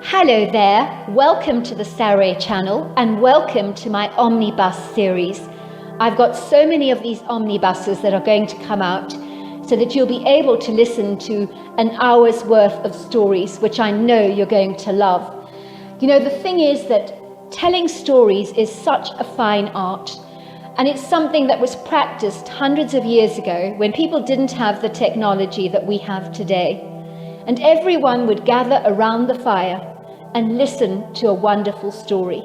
Hello there, welcome to the Saroy channel and welcome to my omnibus series. I've got so many of these omnibuses that are going to come out so that you'll be able to listen to an hour's worth of stories, which I know you're going to love. You know, the thing is that telling stories is such a fine art, and it's something that was practiced hundreds of years ago when people didn't have the technology that we have today. And everyone would gather around the fire and listen to a wonderful story.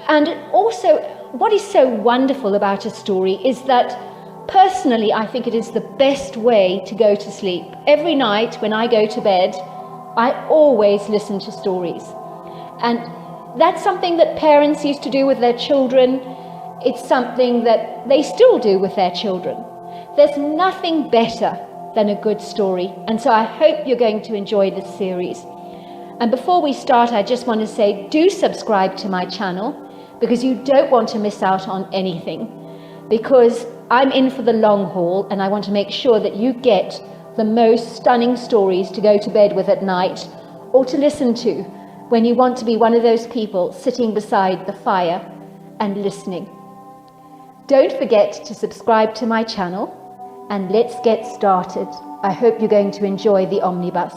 And also, what is so wonderful about a story is that personally, I think it is the best way to go to sleep. Every night when I go to bed, I always listen to stories. And that's something that parents used to do with their children. It's something that they still do with their children. There's nothing better than a good story. And so I hope you're going to enjoy this series. And before we start, I just want to say, do subscribe to my channel because you don't want to miss out on anything. Because I'm in for the long haul and I want to make sure that you get the most stunning stories to go to bed with at night or to listen to when you want to be one of those people sitting beside the fire and listening. Don't forget to subscribe to my channel. And let's get started. I hope you're going to enjoy the omnibus.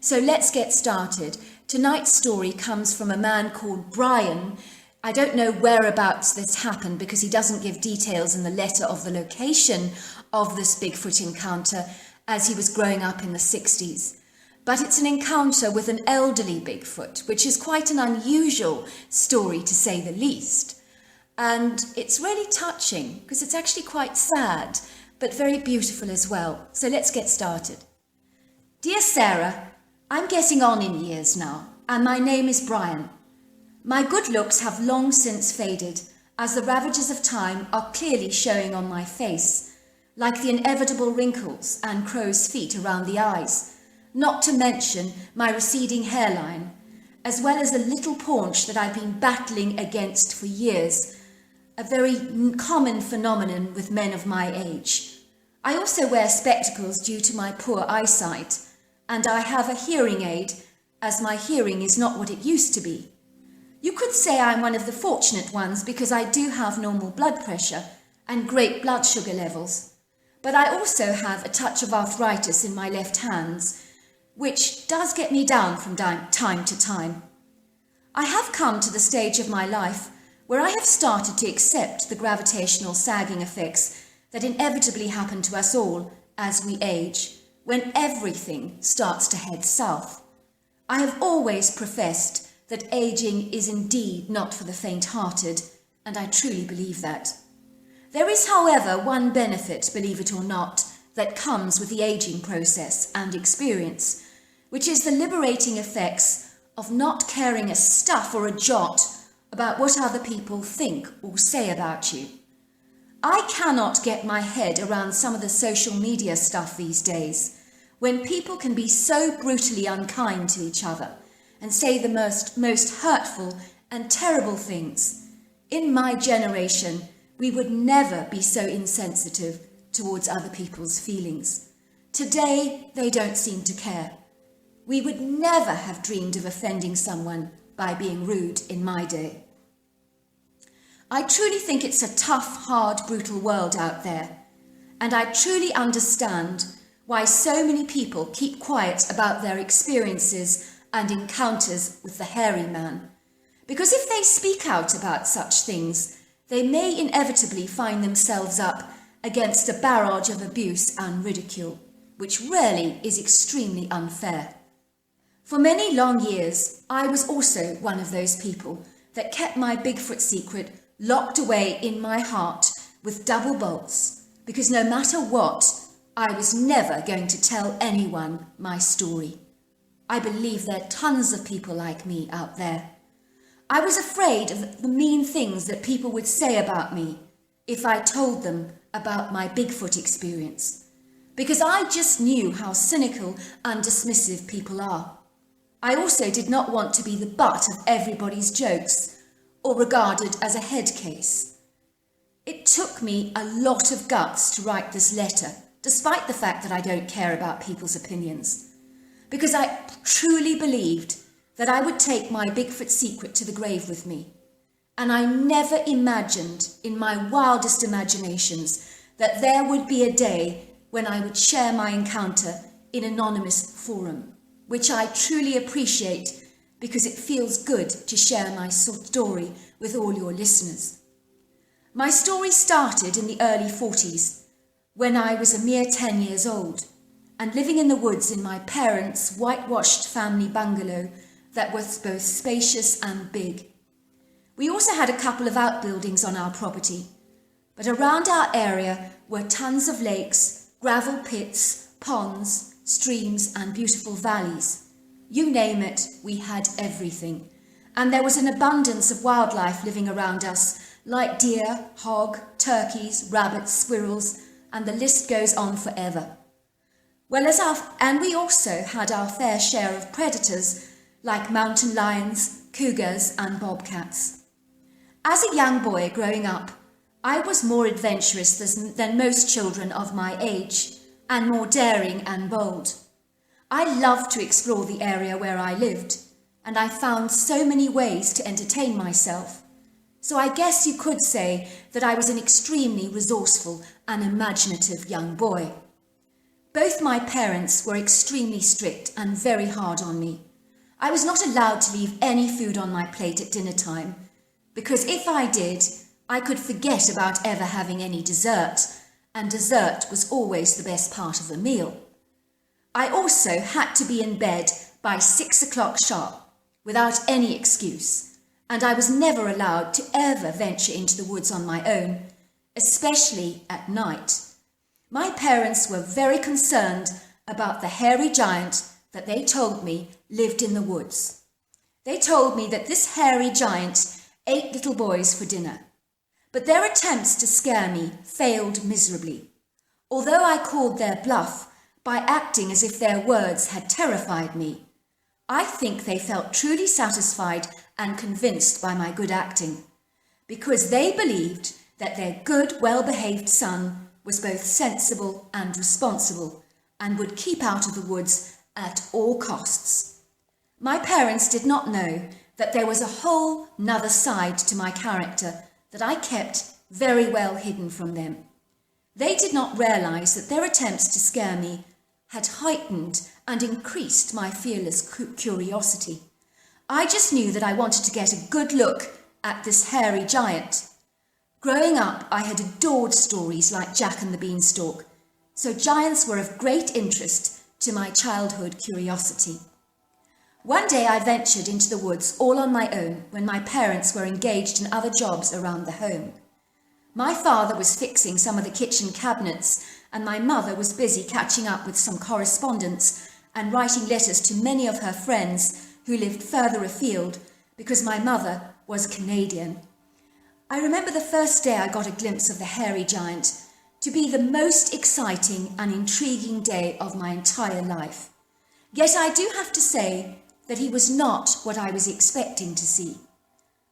So let's get started. Tonight's story comes from a man called Brian. I don't know whereabouts this happened because he doesn't give details in the letter of the location of this Bigfoot encounter as he was growing up in the 60s. But it's an encounter with an elderly Bigfoot, which is quite an unusual story to say the least. And it's really touching because it's actually quite sad, but very beautiful as well. So let's get started. Dear Sarah, I'm getting on in years now, and my name is Brian. My good looks have long since faded, as the ravages of time are clearly showing on my face, like the inevitable wrinkles and crow's feet around the eyes, not to mention my receding hairline, as well as the little paunch that I've been battling against for years, a very common phenomenon with men of my age. I also wear spectacles due to my poor eyesight, and I have a hearing aid as my hearing is not what it used to be. You could say I'm one of the fortunate ones because I do have normal blood pressure and great blood sugar levels, but I also have a touch of arthritis in my left hands, which does get me down from time to time. I have come to the stage of my life where I have started to accept the gravitational sagging effects that inevitably happen to us all as we age, when everything starts to head south. I have always professed that aging is indeed not for the faint-hearted, and I truly believe that. There is, however, one benefit, believe it or not, that comes with the aging process and experience, which is the liberating effects of not caring a stuff or a jot about what other people think or say about you. I cannot get my head around some of the social media stuff these days, when people can be so brutally unkind to each other and say the most hurtful and terrible things. In my generation, we would never be so insensitive towards other people's feelings. Today, they don't seem to care. We would never have dreamed of offending someone by being rude in my day. I truly think it's a tough, hard, brutal world out there, and I truly understand why so many people keep quiet about their experiences and encounters with the hairy man. Because if they speak out about such things, they may inevitably find themselves up against a barrage of abuse and ridicule, which really is extremely unfair. For many long years, I was also one of those people that kept my Bigfoot secret locked away in my heart with double bolts, because no matter what, I was never going to tell anyone my story. I believe there are tons of people like me out there. I was afraid of the mean things that people would say about me if I told them about my Bigfoot experience, because I just knew how cynical and dismissive people are. I also did not want to be the butt of everybody's jokes or regarded as a head case. It took me a lot of guts to write this letter, despite the fact that I don't care about people's opinions. because I truly believed that I would take my Bigfoot secret to the grave with me. And I never imagined in my wildest imaginations that there would be a day when I would share my encounter in an anonymous forum, which I truly appreciate because it feels good to share my story with all your listeners. My story started in the early 40s, when I was a mere 10 years old and living in the woods in my parents' whitewashed family bungalow that was both spacious and big. We also had a couple of outbuildings on our property, but around our area were tons of lakes, gravel pits, ponds, streams and beautiful valleys. You name it, we had everything. And there was an abundance of wildlife living around us, like deer, hog, turkeys, rabbits, squirrels, and the list goes on forever. And we also had our fair share of predators, like mountain lions, cougars and bobcats. As a young boy growing up, I was more adventurous than most children of my age, and more daring and bold. I loved to explore the area where I lived, and I found so many ways to entertain myself. So I guess you could say that I was an extremely resourceful and imaginative young boy. Both my parents were extremely strict and very hard on me. I was not allowed to leave any food on my plate at dinner time, because if I did, I could forget about ever having any dessert, and dessert was always the best part of the meal. I also had to be in bed by 6 o'clock sharp, without any excuse, and I was never allowed to ever venture into the woods on my own, especially at night. My parents were very concerned about the hairy giant that they told me lived in the woods. They told me that this hairy giant ate little boys for dinner, but their attempts to scare me failed miserably, although I called their bluff by acting as if their words had terrified me. I think they felt truly satisfied and convinced by my good acting, because they believed that their good, well-behaved son was both sensible and responsible and would keep out of the woods at all costs. My parents did not know that there was a whole nother side to my character that I kept very well hidden from them. They did not realize that their attempts to scare me had heightened and increased my fearless curiosity. I just knew that I wanted to get a good look at this hairy giant. Growing up, I had adored stories like Jack and the Beanstalk, so giants were of great interest to my childhood curiosity. One day I ventured into the woods all on my own when my parents were engaged in other jobs around the home. My father was fixing some of the kitchen cabinets, and my mother was busy catching up with some correspondence and writing letters to many of her friends who lived further afield, because my mother was Canadian. I remember the first day I got a glimpse of the hairy giant to be the most exciting and intriguing day of my entire life. Yet I do have to say that he was not what I was expecting to see.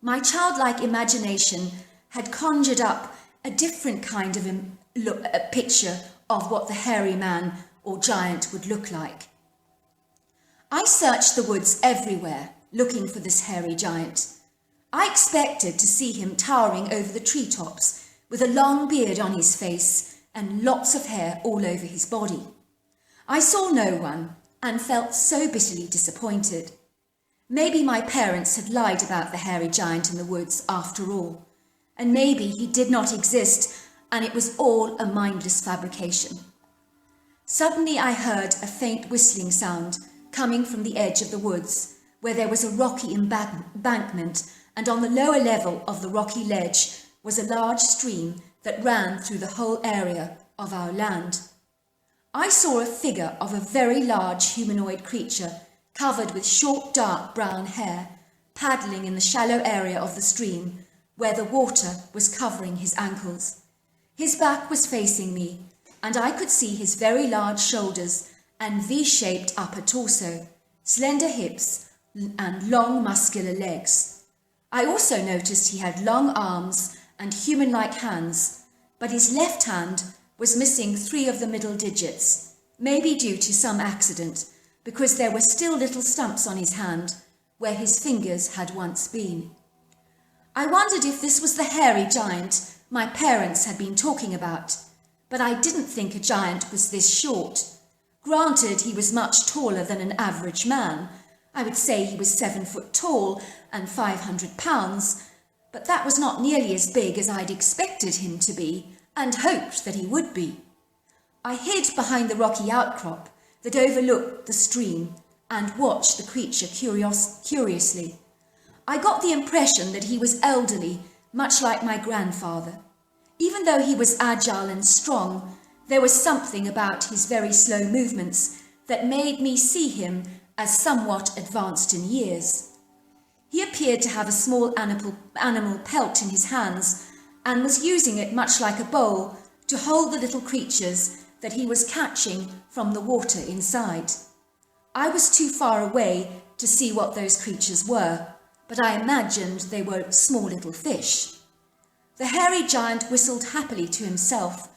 My childlike imagination had conjured up a different kind of a picture of what the hairy man or giant would look like. I searched the woods everywhere, looking for this hairy giant. I expected to see him towering over the treetops, with a long beard on his face and lots of hair all over his body. I saw no one and felt so bitterly disappointed. Maybe my parents had lied about the hairy giant in the woods after all, and maybe he did not exist and it was all a mindless fabrication. Suddenly I heard a faint whistling sound coming from the edge of the woods, where there was a rocky embankment, and on the lower level of the rocky ledge was a large stream that ran through the whole area of our land. I saw a figure of a very large humanoid creature covered with short dark brown hair, paddling in the shallow area of the stream where the water was covering his ankles. His back was facing me, and I could see his very large shoulders and V-shaped upper torso, slender hips and long muscular legs. I also noticed he had long arms and human-like hands, but his left hand was missing 3 of the middle digits, maybe due to some accident, because there were still little stumps on his hand where his fingers had once been. I wondered if this was the hairy giant my parents had been talking about, but I didn't think a giant was this short. Granted, he was much taller than an average man. I would say he was 7 foot tall and 500 pounds, but that was not nearly as big as I'd expected him to be and hoped that he would be. I hid behind the rocky outcrop that overlooked the stream and watched the creature curiously. I got the impression that he was elderly, much like my grandfather. Even though he was agile and strong, there was something about his very slow movements that made me see him as somewhat advanced in years. He appeared to have a small animal pelt in his hands and was using it much like a bowl to hold the little creatures that he was catching from the water inside. I was too far away to see what those creatures were, but I imagined they were small little fish. The hairy giant whistled happily to himself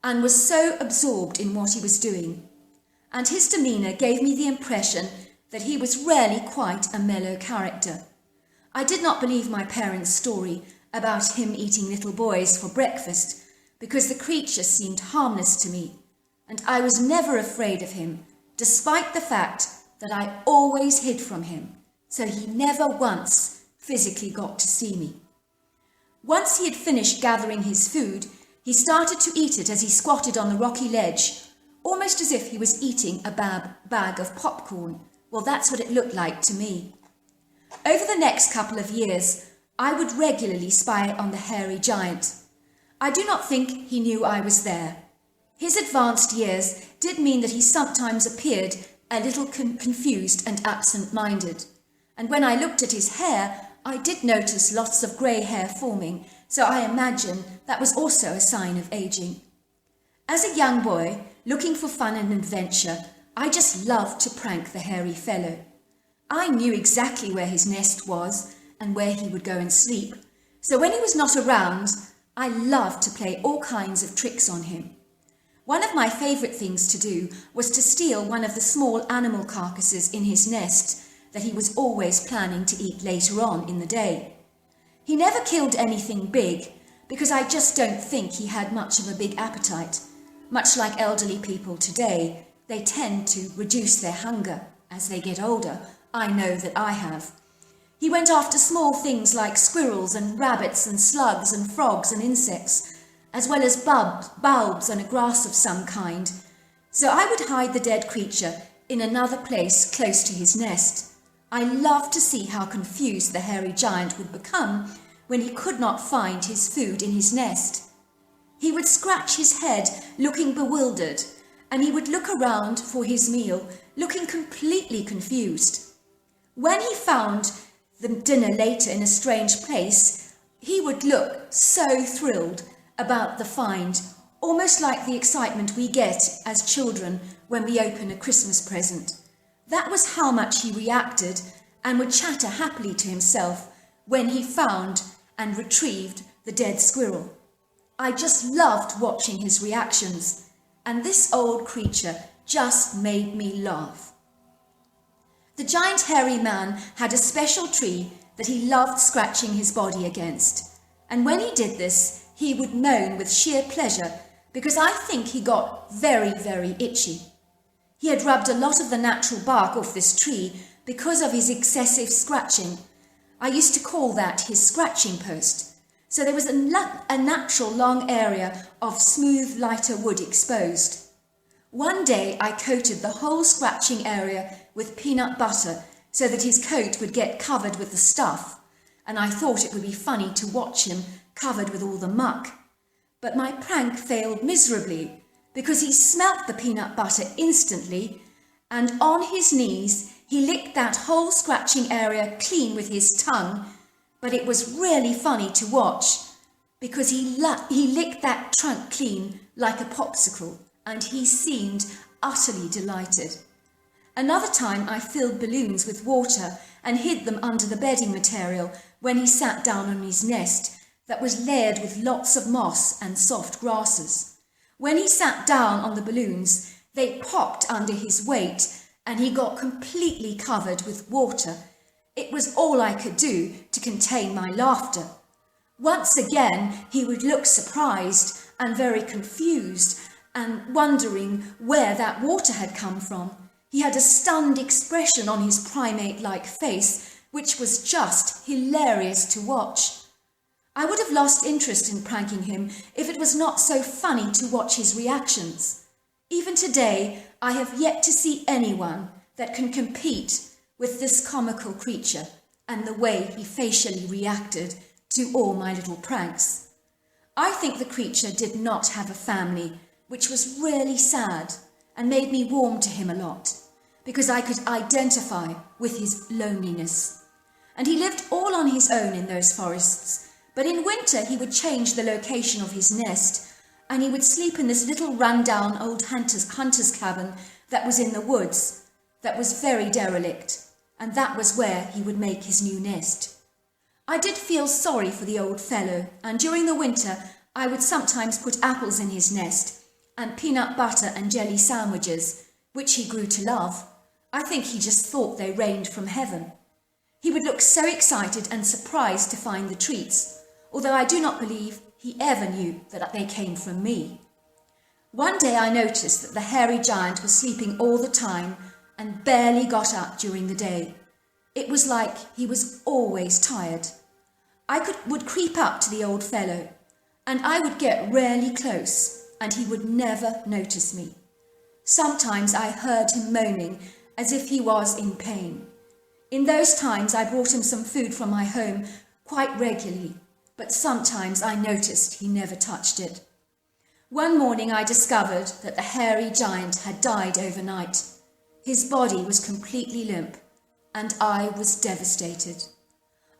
and was so absorbed in what he was doing, and his demeanour gave me the impression that he was really quite a mellow character. I did not believe my parents' story about him eating little boys for breakfast because the creature seemed harmless to me, and I was never afraid of him, despite the fact that I always hid from him, so he never once physically got to see me. Once he had finished gathering his food, he started to eat it as he squatted on the rocky ledge, almost as if he was eating a bag of popcorn. Well, that's what it looked like to me. Over the next couple of years, I would regularly spy on the hairy giant. I do not think he knew I was there. His advanced years did mean that he sometimes appeared a little confused and absent-minded, and when I looked at his hair, I did notice lots of grey hair forming, so I imagine that was also a sign of aging. As a young boy, looking for fun and adventure, I just loved to prank the hairy fellow. I knew exactly where his nest was and where he would go and sleep, so when he was not around, I loved to play all kinds of tricks on him. One of my favourite things to do was to steal one of the small animal carcasses in his nest that he was always planning to eat later on in the day. He never killed anything big because I just don't think he had much of a big appetite. Much like elderly people today, they tend to reduce their hunger as they get older. I know that I have. He went after small things like squirrels and rabbits and slugs and frogs and insects, as well as bulbs and a grass of some kind. So I would hide the dead creature in another place close to his nest. I loved to see how confused the hairy giant would become when he could not find his food in his nest. He would scratch his head, looking bewildered, and he would look around for his meal, looking completely confused. When he found the dinner later in a strange place, he would look so thrilled about the find, almost like the excitement we get as children when we open a Christmas present. That was how much he reacted and would chatter happily to himself when he found and retrieved the dead squirrel. I just loved watching his reactions, and this old creature just made me laugh. The giant hairy man had a special tree that he loved scratching his body against, and when he did this, he would moan with sheer pleasure because I think he got very, very itchy. He had rubbed a lot of the natural bark off this tree because of his excessive scratching. I used to call that his scratching post. So there was a natural long area of smooth, lighter wood exposed. One day I coated the whole scratching area with peanut butter so that his coat would get covered with the stuff, and I thought it would be funny to watch him covered with all the muck. But my prank failed miserably because he smelt the peanut butter instantly, and on his knees he licked that whole scratching area clean with his tongue. But it was really funny to watch because he licked that trunk clean like a popsicle, and he seemed utterly delighted. Another time I filled balloons with water and hid them under the bedding material when he sat down on his nest that was layered with lots of moss and soft grasses. When he sat down on the balloons, they popped under his weight and he got completely covered with water. It was all I could do to contain my laughter. Once again, he would look surprised and very confused and wondering where that water had come from. He had a stunned expression on his primate-like face, which was just hilarious to watch. I would have lost interest in pranking him if it was not so funny to watch his reactions. Even today, I have yet to see anyone that can compete with this comical creature and the way he facially reacted to all my little pranks. I think the creature did not have a family, which was really sad and made me warm to him a lot, because I could identify with his loneliness. And he lived all on his own in those forests, but in winter he would change the location of his nest, and he would sleep in this little run-down old hunter's cabin that was in the woods, that was very derelict, and that was where he would make his new nest. I did feel sorry for the old fellow, and during the winter I would sometimes put apples in his nest, and peanut butter and jelly sandwiches, which he grew to love. I think he just thought they rained from heaven. He would look so excited and surprised to find the treats, although I do not believe he ever knew that they came from me. One day I noticed that the hairy giant was sleeping all the time and barely got up during the day. It was like he was always tired. I would creep up to the old fellow, and I would get really close, and he would never notice me. Sometimes I heard him moaning as if he was in pain. In those times I brought him some food from my home quite regularly, but sometimes I noticed he never touched it. One morning I discovered that the hairy giant had died overnight. His body was completely limp, and I was devastated.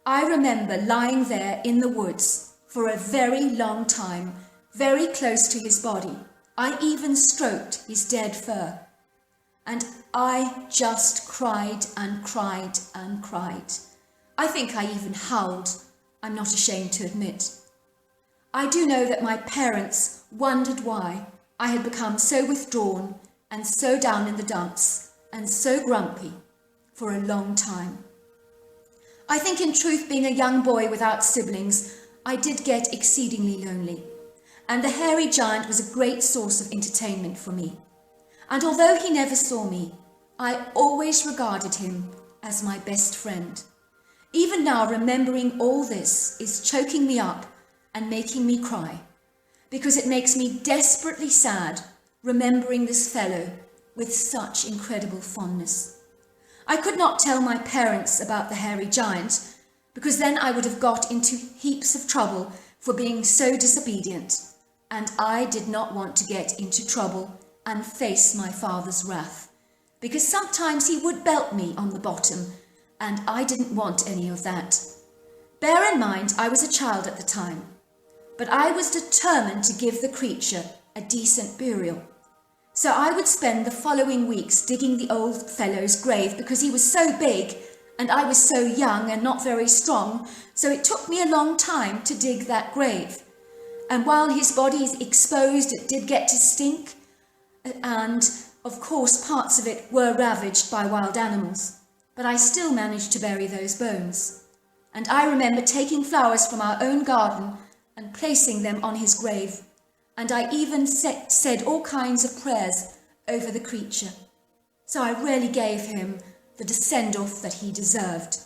I remember lying there in the woods for a very long time, very close to his body. I even stroked his dead fur. And I just cried and cried and cried. I think I even howled, I'm not ashamed to admit. I do know that my parents wondered why I had become so withdrawn and so down in the dumps and so grumpy for a long time. I think in truth, being a young boy without siblings, I did get exceedingly lonely, and the hairy giant was a great source of entertainment for me. And although he never saw me, I always regarded him as my best friend. Even now, remembering all this is choking me up and making me cry, because it makes me desperately sad remembering this fellow with such incredible fondness. I could not tell my parents about the hairy giant, because then I would have got into heaps of trouble for being so disobedient, and I did not want to get into trouble and face my father's wrath, because sometimes he would belt me on the bottom, and I didn't want any of that. Bear in mind, I was a child at the time, but I was determined to give the creature a decent burial. So I would spend the following weeks digging the old fellow's grave, because he was so big and I was so young and not very strong, so it took me a long time to dig that grave. And while his body is exposed, it did get to stink, and of course parts of it were ravaged by wild animals, but I still managed to bury those bones. And I remember taking flowers from our own garden and placing them on his grave, and I even said all kinds of prayers over the creature. So I really gave him the send-off that he deserved.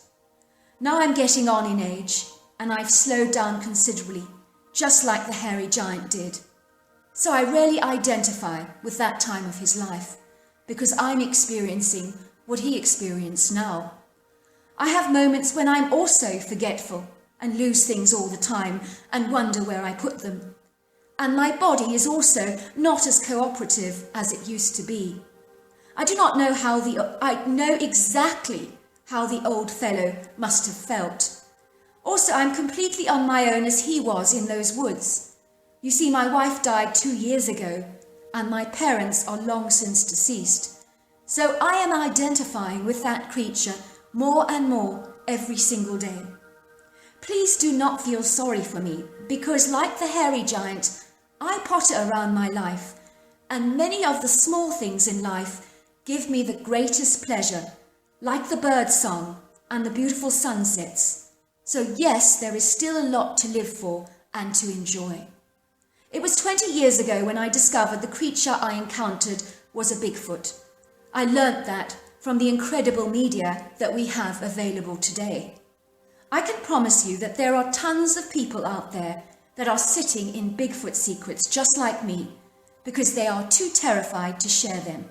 Now I'm getting on in age, and I've slowed down considerably, just like the hairy giant did. So I really identify with that time of his life, because I'm experiencing what he experienced now. I have moments when I'm also forgetful and lose things all the time and wonder where I put them. And my body is also not as cooperative as it used to be. I do not know I know exactly how the old fellow must have felt. Also, I'm completely on my own as he was in those woods. You see, my wife died 2 years ago, and my parents are long since deceased. So I am identifying with that creature more and more every single day. Please do not feel sorry for me, because like the hairy giant, I potter around my life, and many of the small things in life give me the greatest pleasure, like the bird song and the beautiful sunsets. So yes, there is still a lot to live for and to enjoy. It was 20 years ago when I discovered the creature I encountered was a Bigfoot. I learnt that from the incredible media that we have available today. I can promise you that there are tons of people out there that are sitting in Bigfoot secrets just like me, because they are too terrified to share them.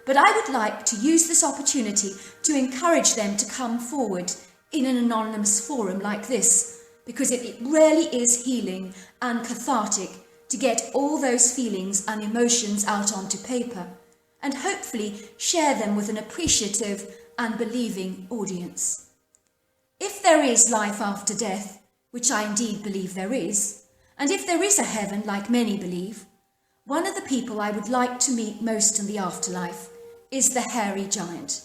But I would like to use this opportunity to encourage them to come forward in an anonymous forum like this, because it really is healing and cathartic to get all those feelings and emotions out onto paper, and hopefully share them with an appreciative and believing audience. If there is life after death, which I indeed believe there is, and if there is a heaven like many believe, one of the people I would like to meet most in the afterlife is the hairy giant.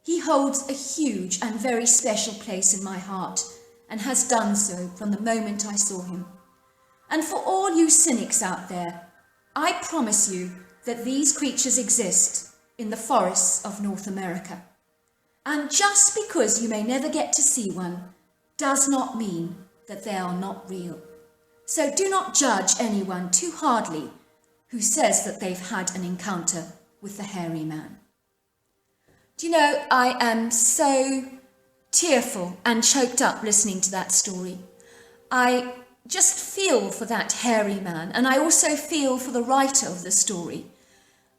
He holds a huge and very special place in my heart, and has done so from the moment I saw him. And for all you cynics out there, I promise you that these creatures exist in the forests of North America. And just because you may never get to see one does not mean that they are not real. So do not judge anyone too hardly who says that they've had an encounter with the hairy man. Do you know, I am so tearful and choked up listening to that story. I just feel for that hairy man, and I also feel for the writer of the story.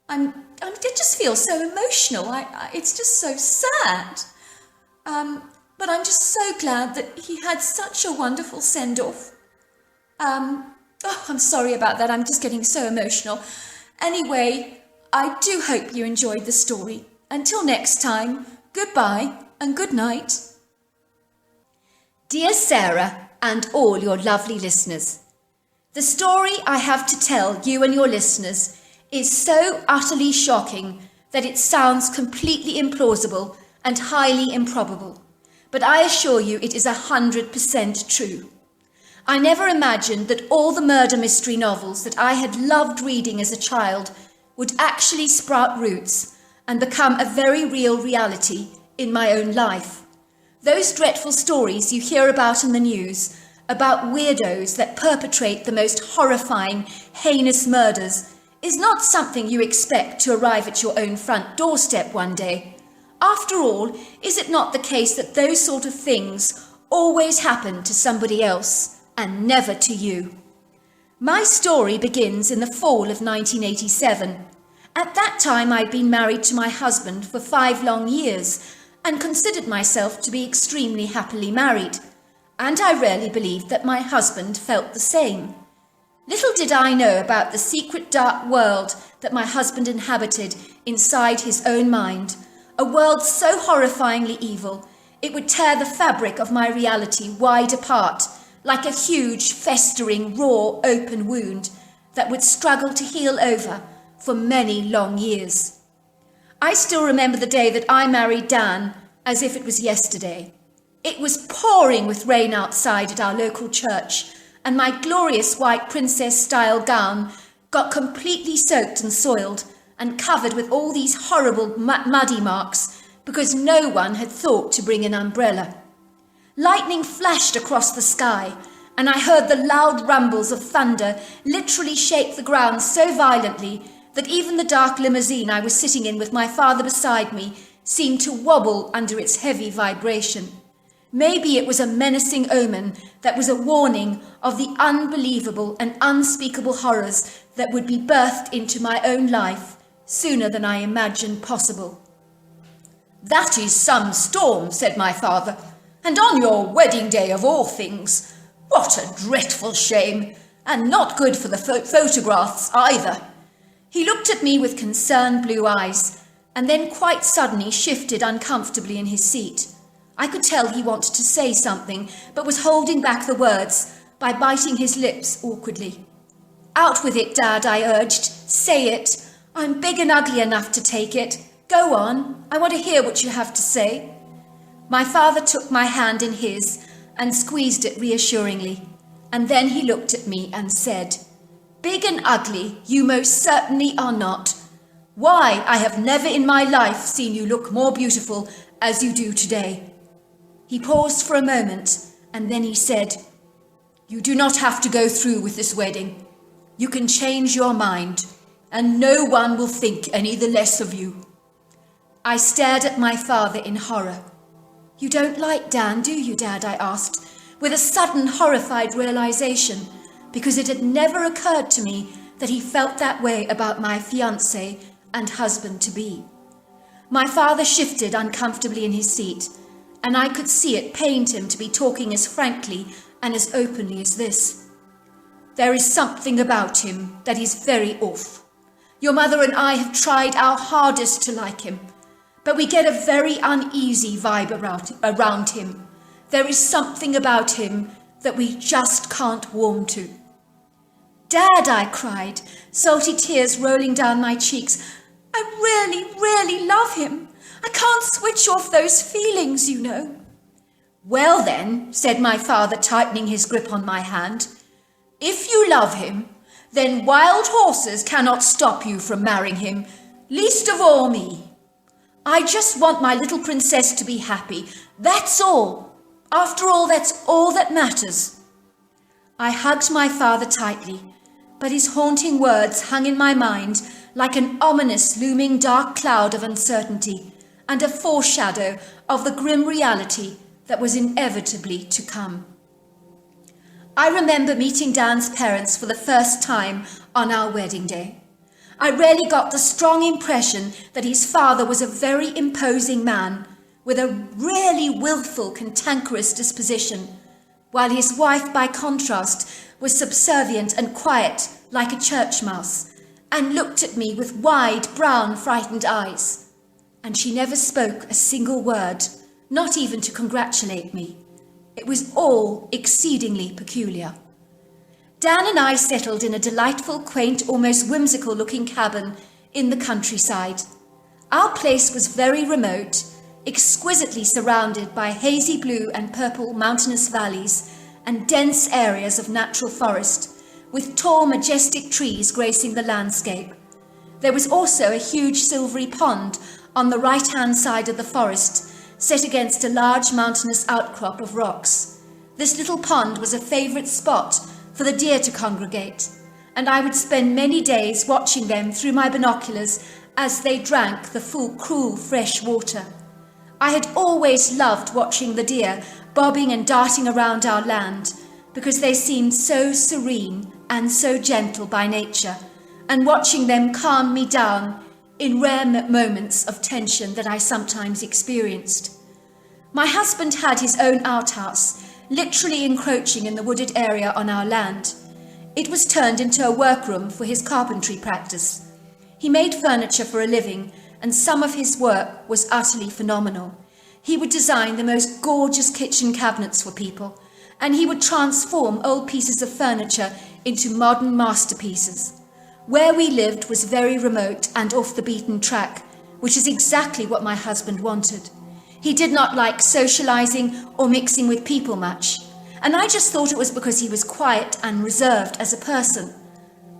I just feel so emotional. It's just so sad. But I'm just so glad that he had such a wonderful send-off. I'm sorry about that. I'm just getting so emotional. Anyway, I do hope you enjoyed the story. Until next time, goodbye and good night. Dear Sarah and all your lovely listeners, the story I have to tell you and your listeners is so utterly shocking that it sounds completely implausible and highly improbable, but I assure you it is 100% true. I never imagined that all the murder mystery novels that I had loved reading as a child would actually sprout roots and become a very real reality in my own life. Those dreadful stories you hear about in the news about weirdos that perpetrate the most horrifying, heinous murders is not something you expect to arrive at your own front doorstep one day. After all, is it not the case that those sort of things always happen to somebody else and never to you? My story begins in the fall of 1987. At that time, I'd been married to my husband for 5 long years and considered myself to be extremely happily married. And I really believed that my husband felt the same. Little did I know about the secret dark world that my husband inhabited inside his own mind, a world so horrifyingly evil it would tear the fabric of my reality wide apart, like a huge, festering, raw, open wound that would struggle to heal over for many long years. I still remember the day that I married Dan as if it was yesterday. It was pouring with rain outside at our local church, and my glorious white princess-style gown got completely soaked and soiled and covered with all these horrible muddy marks because no one had thought to bring an umbrella. Lightning flashed across the sky, and I heard the loud rumbles of thunder literally shake the ground so violently that even the dark limousine I was sitting in with my father beside me seemed to wobble under its heavy vibration. Maybe it was a menacing omen that was a warning of the unbelievable and unspeakable horrors that would be birthed into my own life sooner than I imagined possible. "That is some storm," said my father, "and on your wedding day of all things. What a dreadful shame, and not good for the photographs either." He looked at me with concerned blue eyes, and then quite suddenly shifted uncomfortably in his seat. I could tell he wanted to say something, but was holding back the words by biting his lips awkwardly. "Out with it, Dad," I urged. "Say it. I'm big and ugly enough to take it. Go on. I want to hear what you have to say." My father took my hand in his and squeezed it reassuringly, and then he looked at me and said, "Big and ugly, you most certainly are not. Why, I have never in my life seen you look more beautiful as you do today." He paused for a moment, and then he said, "You do not have to go through with this wedding. You can change your mind, and no one will think any the less of you." I stared at my father in horror. "You don't like Dan, do you, Dad?" I asked, with a sudden horrified realization, because it had never occurred to me that he felt that way about my fiancé and husband-to-be. My father shifted uncomfortably in his seat, and I could see it pained him to be talking as frankly and as openly as this. "There is something about him that is very off. Your mother and I have tried our hardest to like him, but we get a very uneasy vibe around him. There is something about him that we just can't warm to." "Dad," I cried, salty tears rolling down my cheeks, "I really, really love him. I can't switch off those feelings, you know." "Well then," said my father, tightening his grip on my hand, "if you love him, then wild horses cannot stop you from marrying him, least of all me. I just want my little princess to be happy. That's all. After all, that's all that matters." I hugged my father tightly, but his haunting words hung in my mind like an ominous looming dark cloud of uncertainty and a foreshadow of the grim reality that was inevitably to come. I remember meeting Dan's parents for the first time on our wedding day. I really got the strong impression that his father was a very imposing man with a really willful, cantankerous disposition, while his wife, by contrast, was subservient and quiet like a church mouse, and looked at me with wide, brown, frightened eyes. And she never spoke a single word, not even to congratulate me. It was all exceedingly peculiar. Dan and I settled in a delightful, quaint, almost whimsical-looking cabin in the countryside. Our place was very remote, exquisitely surrounded by hazy blue and purple mountainous valleys and dense areas of natural forest, with tall, majestic trees gracing the landscape. There was also a huge silvery pond on the right-hand side of the forest, set against a large mountainous outcrop of rocks. This little pond was a favourite spot for the deer to congregate, and I would spend many days watching them through my binoculars as they drank the full, cool, fresh water. I had always loved watching the deer bobbing and darting around our land, because they seemed so serene and so gentle by nature, and watching them calmed me down in rare moments of tension that I sometimes experienced. My husband had his own outhouse, literally encroaching in the wooded area on our land. It was turned into a workroom for his carpentry practice. He made furniture for a living, and some of his work was utterly phenomenal. He would design the most gorgeous kitchen cabinets for people, and he would transform old pieces of furniture into modern masterpieces. Where we lived was very remote and off the beaten track, which is exactly what my husband wanted. He did not like socializing or mixing with people much, and I just thought it was because he was quiet and reserved as a person.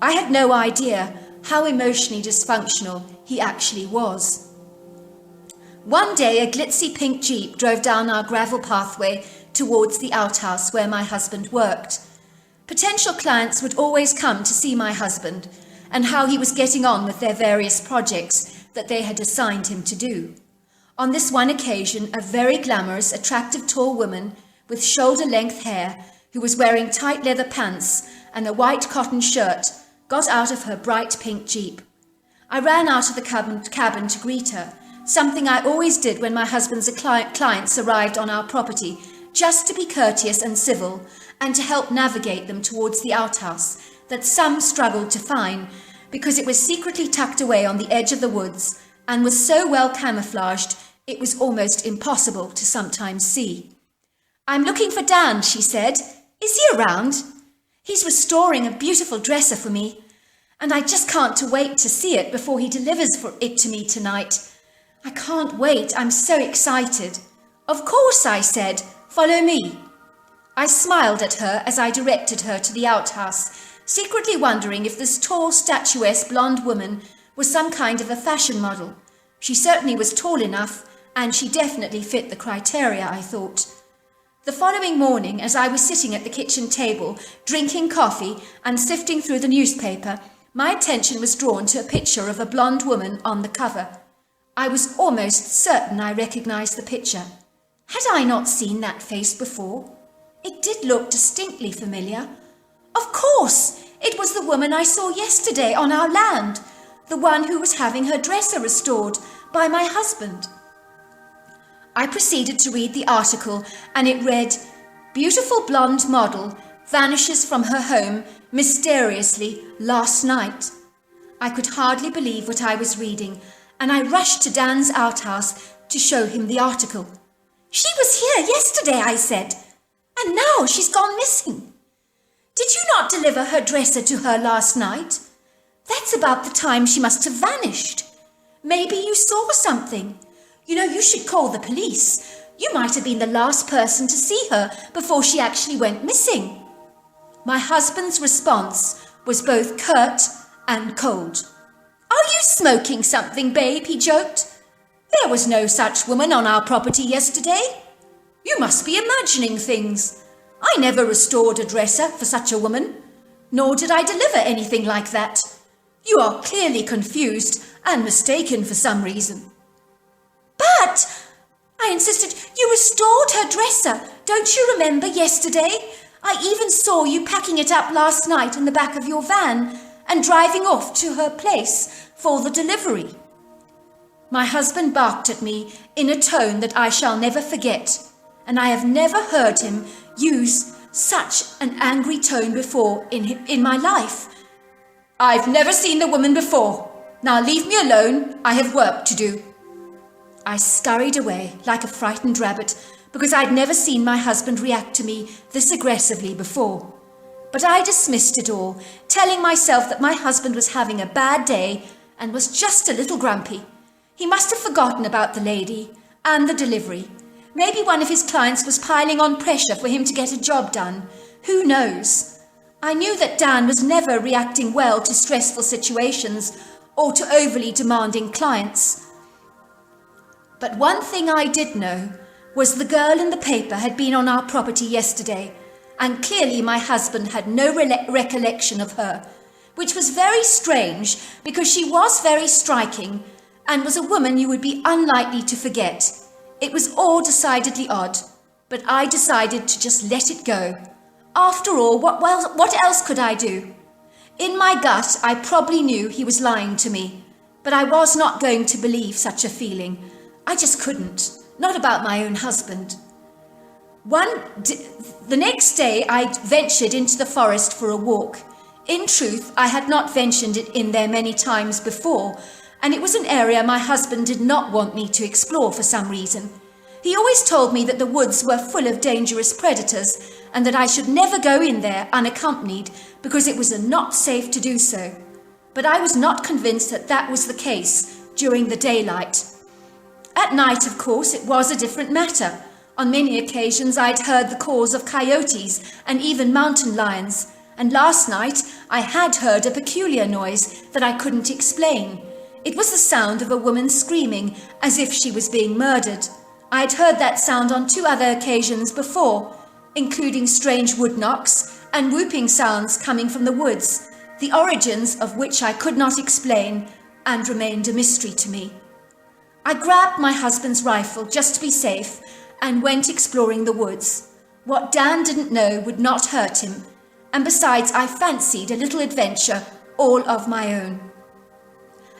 I had no idea how emotionally dysfunctional he actually was. One day, a glitzy pink Jeep drove down our gravel pathway towards the outhouse where my husband worked. Potential clients would always come to see my husband and how he was getting on with their various projects that they had assigned him to do. On this one occasion, a very glamorous, attractive tall woman with shoulder-length hair, who was wearing tight leather pants and a white cotton shirt, got out of her bright pink Jeep. I ran out of the cabin to greet her, something I always did when my husband's clients arrived on our property, just to be courteous and civil, and to help navigate them towards the outhouse that some struggled to find, because it was secretly tucked away on the edge of the woods and was so well camouflaged it was almost impossible to sometimes see. "I'm looking for Dan," she said. "Is he around? He's restoring a beautiful dresser for me, and I just can't wait to see it before he delivers it to me tonight. I can't wait, I'm so excited." "Of course," I said. "Follow me." I smiled at her as I directed her to the outhouse, secretly wondering if this tall, statuesque blonde woman was some kind of a fashion model. She certainly was tall enough, and she definitely fit the criteria, I thought. The following morning, as I was sitting at the kitchen table, drinking coffee and sifting through the newspaper, my attention was drawn to a picture of a blonde woman on the cover. I was almost certain I recognized the picture. Had I not seen that face before? It did look distinctly familiar. Of course, it was the woman I saw yesterday on our land, the one who was having her dresser restored by my husband. I proceeded to read the article, and it read, "Beautiful blonde model vanishes from her home mysteriously last night." I could hardly believe what I was reading, and I rushed to Dan's outhouse to show him the article. "She was here yesterday," I said, "and now she's gone missing. Did you not deliver her dresser to her last night? That's about the time she must have vanished. Maybe you saw something. You know, you should call the police. You might have been the last person to see her before she actually went missing." My husband's response was both curt and cold. "Are you smoking something, babe?" he joked. "There was no such woman on our property yesterday. You must be imagining things. I never restored a dresser for such a woman, nor did I deliver anything like that. You are clearly confused and mistaken for some reason." "But," I insisted, "you restored her dresser. Don't you remember yesterday? I even saw you packing it up last night in the back of your van and driving off to her place for the delivery." My husband barked at me in a tone that I shall never forget, and I have never heard him use such an angry tone before in my life. "I've never seen the woman before. Now leave me alone. I have work to do." I scurried away like a frightened rabbit because I'd never seen my husband react to me this aggressively before. But I dismissed it all, telling myself that my husband was having a bad day and was just a little grumpy. He must have forgotten about the lady and the delivery. Maybe one of his clients was piling on pressure for him to get a job done. Who knows? I knew that Dan was never reacting well to stressful situations or to overly demanding clients. But one thing I did know was the girl in the paper had been on our property yesterday, and clearly my husband had no recollection of her, which was very strange because she was very striking and was a woman you would be unlikely to forget. It was all decidedly odd, but I decided to just let it go. After all, what else could I do? In my gut, I probably knew he was lying to me, but I was not going to believe such a feeling. I just couldn't, not about my own husband. The next day, I ventured into the forest for a walk. In truth, I had not ventured in there many times before, and it was an area my husband did not want me to explore for some reason. He always told me that the woods were full of dangerous predators and that I should never go in there unaccompanied because it was not safe to do so. But I was not convinced that that was the case during the daylight. At night, of course, it was a different matter. On many occasions I'd heard the calls of coyotes and even mountain lions, and last night I had heard a peculiar noise that I couldn't explain. It was the sound of a woman screaming as if she was being murdered. I had heard that sound on 2 other occasions before, including strange wood knocks and whooping sounds coming from the woods, the origins of which I could not explain and remained a mystery to me. I grabbed my husband's rifle just to be safe and went exploring the woods. What Dan didn't know would not hurt him, and besides I fancied a little adventure all of my own.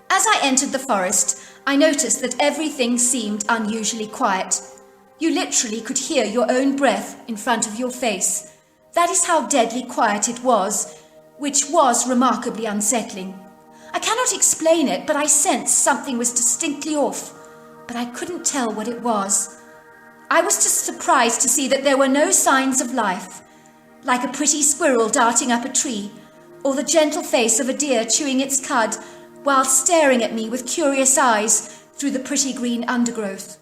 As I entered the forest, I noticed that everything seemed unusually quiet. You literally could hear your own breath in front of your face. That is how deadly quiet it was, which was remarkably unsettling. I cannot explain it, but I sensed something was distinctly off, but I couldn't tell what it was. I was just surprised to see that there were no signs of life, like a pretty squirrel darting up a tree, or the gentle face of a deer chewing its cud while staring at me with curious eyes through the pretty green undergrowth.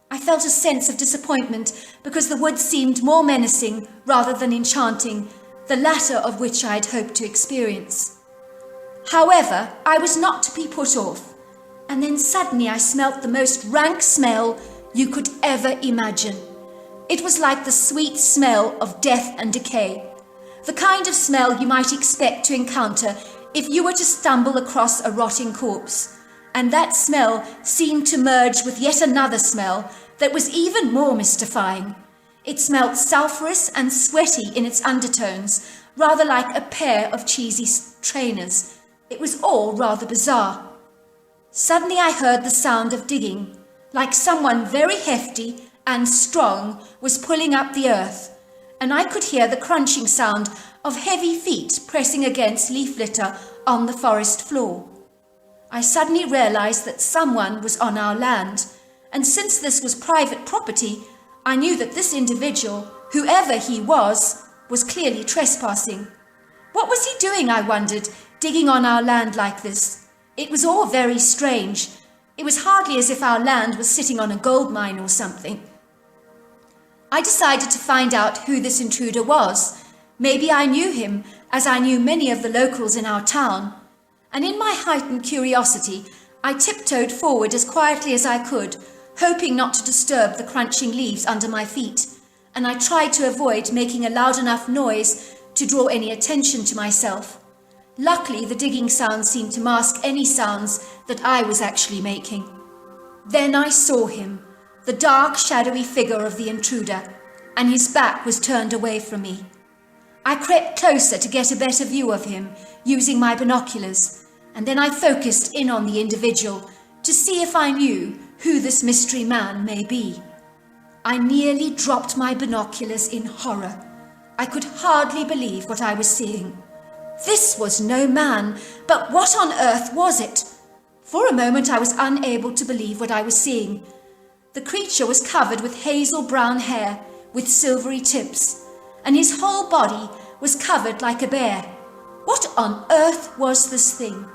I felt a sense of disappointment because the woods seemed more menacing rather than enchanting, the latter of which I had hoped to experience. However, I was not to be put off, and then suddenly I smelt the most rank smell you could ever imagine. It was like the sweet smell of death and decay, the kind of smell you might expect to encounter if you were to stumble across a rotting corpse. And that smell seemed to merge with yet another smell that was even more mystifying. It smelled sulphurous and sweaty in its undertones, rather like a pair of cheesy trainers. It was all rather bizarre. Suddenly I heard the sound of digging, like someone very hefty and strong was pulling up the earth, and I could hear the crunching sound of heavy feet pressing against leaf litter on the forest floor. I suddenly realized that someone was on our land, and since this was private property, I knew that this individual, whoever he was clearly trespassing. What was he doing, I wondered, digging on our land like this? It was all very strange. It was hardly as if our land was sitting on a gold mine or something. I decided to find out who this intruder was. Maybe I knew him, as I knew many of the locals in our town. And in my heightened curiosity, I tiptoed forward as quietly as I could, hoping not to disturb the crunching leaves under my feet, and I tried to avoid making a loud enough noise to draw any attention to myself. Luckily, the digging sound seemed to mask any sounds that I was actually making. Then I saw him, the dark, shadowy figure of the intruder, and his back was turned away from me. I crept closer to get a better view of him, using my binoculars, and then I focused in on the individual to see if I knew who this mystery man may be. I nearly dropped my binoculars in horror. I could hardly believe what I was seeing. This was no man, but what on earth was it? For a moment I was unable to believe what I was seeing. The creature was covered with hazel brown hair with silvery tips, and his whole body was covered like a bear. What on earth was this thing?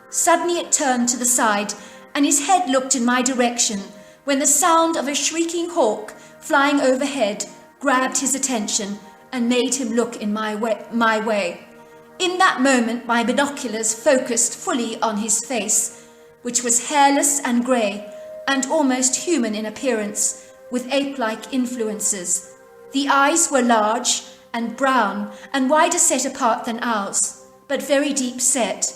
Suddenly it turned to the side, and his head looked in my direction, when the sound of a shrieking hawk flying overhead grabbed his attention and made him look in my way. In that moment, my binoculars focused fully on his face, which was hairless and grey, and almost human in appearance, with ape-like influences. The eyes were large and brown and wider set apart than ours, but very deep set.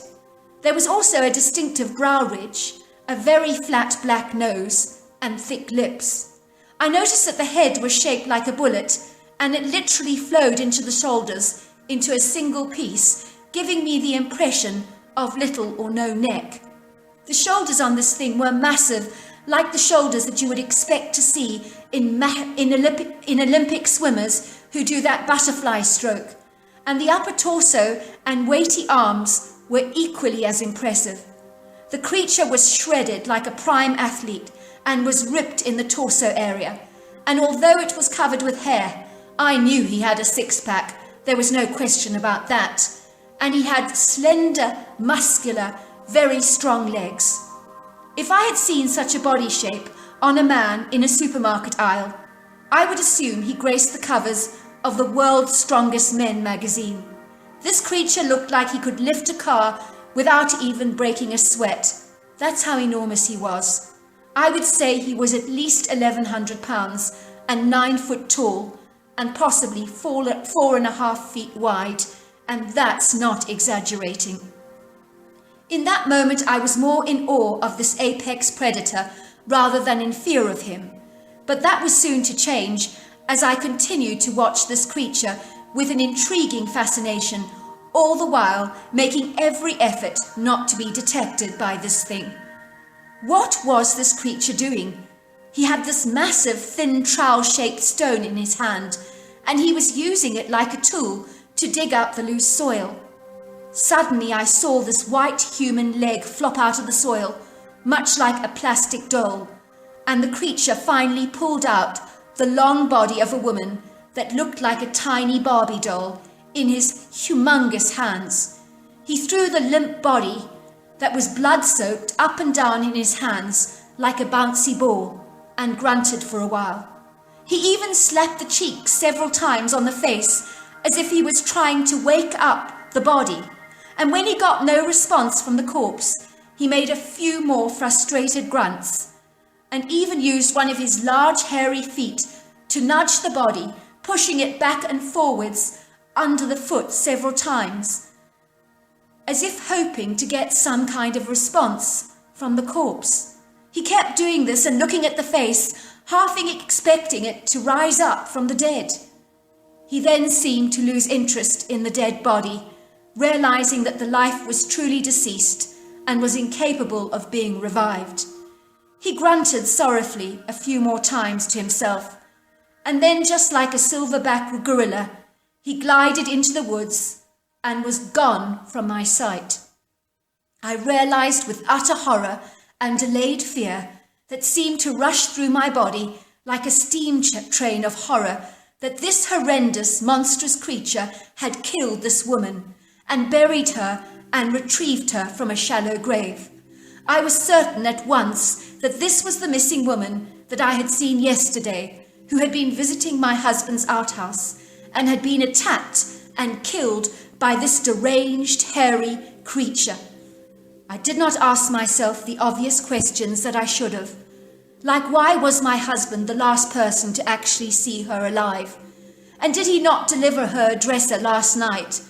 There was also a distinctive brow ridge, a very flat black nose, and thick lips. I noticed that the head was shaped like a bullet, and it literally flowed into the shoulders into a single piece, giving me the impression of little or no neck. The shoulders on this thing were massive, like the shoulders that you would expect to see in Olympic swimmers who do that butterfly stroke, and the upper torso and weighty arms were equally as impressive. The creature was shredded like a prime athlete and was ripped in the torso area, and although it was covered with hair, I knew he had a six-pack. There was no question about that. And he had slender, muscular, very strong legs. If I had seen such a body shape on a man in a supermarket aisle, I would assume he graced the covers of the World's Strongest Men magazine. This creature looked like he could lift a car without even breaking a sweat. That's how enormous he was. I would say he was at least 1,100 pounds and 9 foot tall, and possibly 4.5 feet wide, and that's not exaggerating. In that moment I was more in awe of this apex predator rather than in fear of him, but that was soon to change as I continued to watch this creature with an intriguing fascination, all the while making every effort not to be detected by this thing. What was this creature doing? He had this massive, thin, trowel-shaped stone in his hand, and he was using it like a tool to dig out the loose soil. Suddenly I saw this white human leg flop out of the soil, much like a plastic doll, and the creature finally pulled out the long body of a woman that looked like a tiny Barbie doll in his humongous hands. He threw the limp body that was blood-soaked up and down in his hands like a bouncy ball and grunted for a while. He even slapped the cheek several times on the face as if he was trying to wake up the body, and when he got no response from the corpse, he made a few more frustrated grunts, and even used one of his large hairy feet to nudge the body, pushing it back and forwards under the foot several times, as if hoping to get some kind of response from the corpse. He kept doing this and looking at the face, half expecting it to rise up from the dead. He then seemed to lose interest in the dead body, realizing that the life was truly deceased and was incapable of being revived. He grunted sorrowfully a few more times to himself, and then, just like a silverback gorilla, he glided into the woods and was gone from my sight. I realized with utter horror and delayed fear that seemed to rush through my body like a steam train of horror that this horrendous, monstrous creature had killed this woman and buried her and retrieved her from a shallow grave. I was certain at once that this was the missing woman that I had seen yesterday, who had been visiting my husband's outhouse and had been attacked and killed by this deranged, hairy creature. I did not ask myself the obvious questions that I should have, like why was my husband the last person to actually see her alive? And did he not deliver her dresser last night?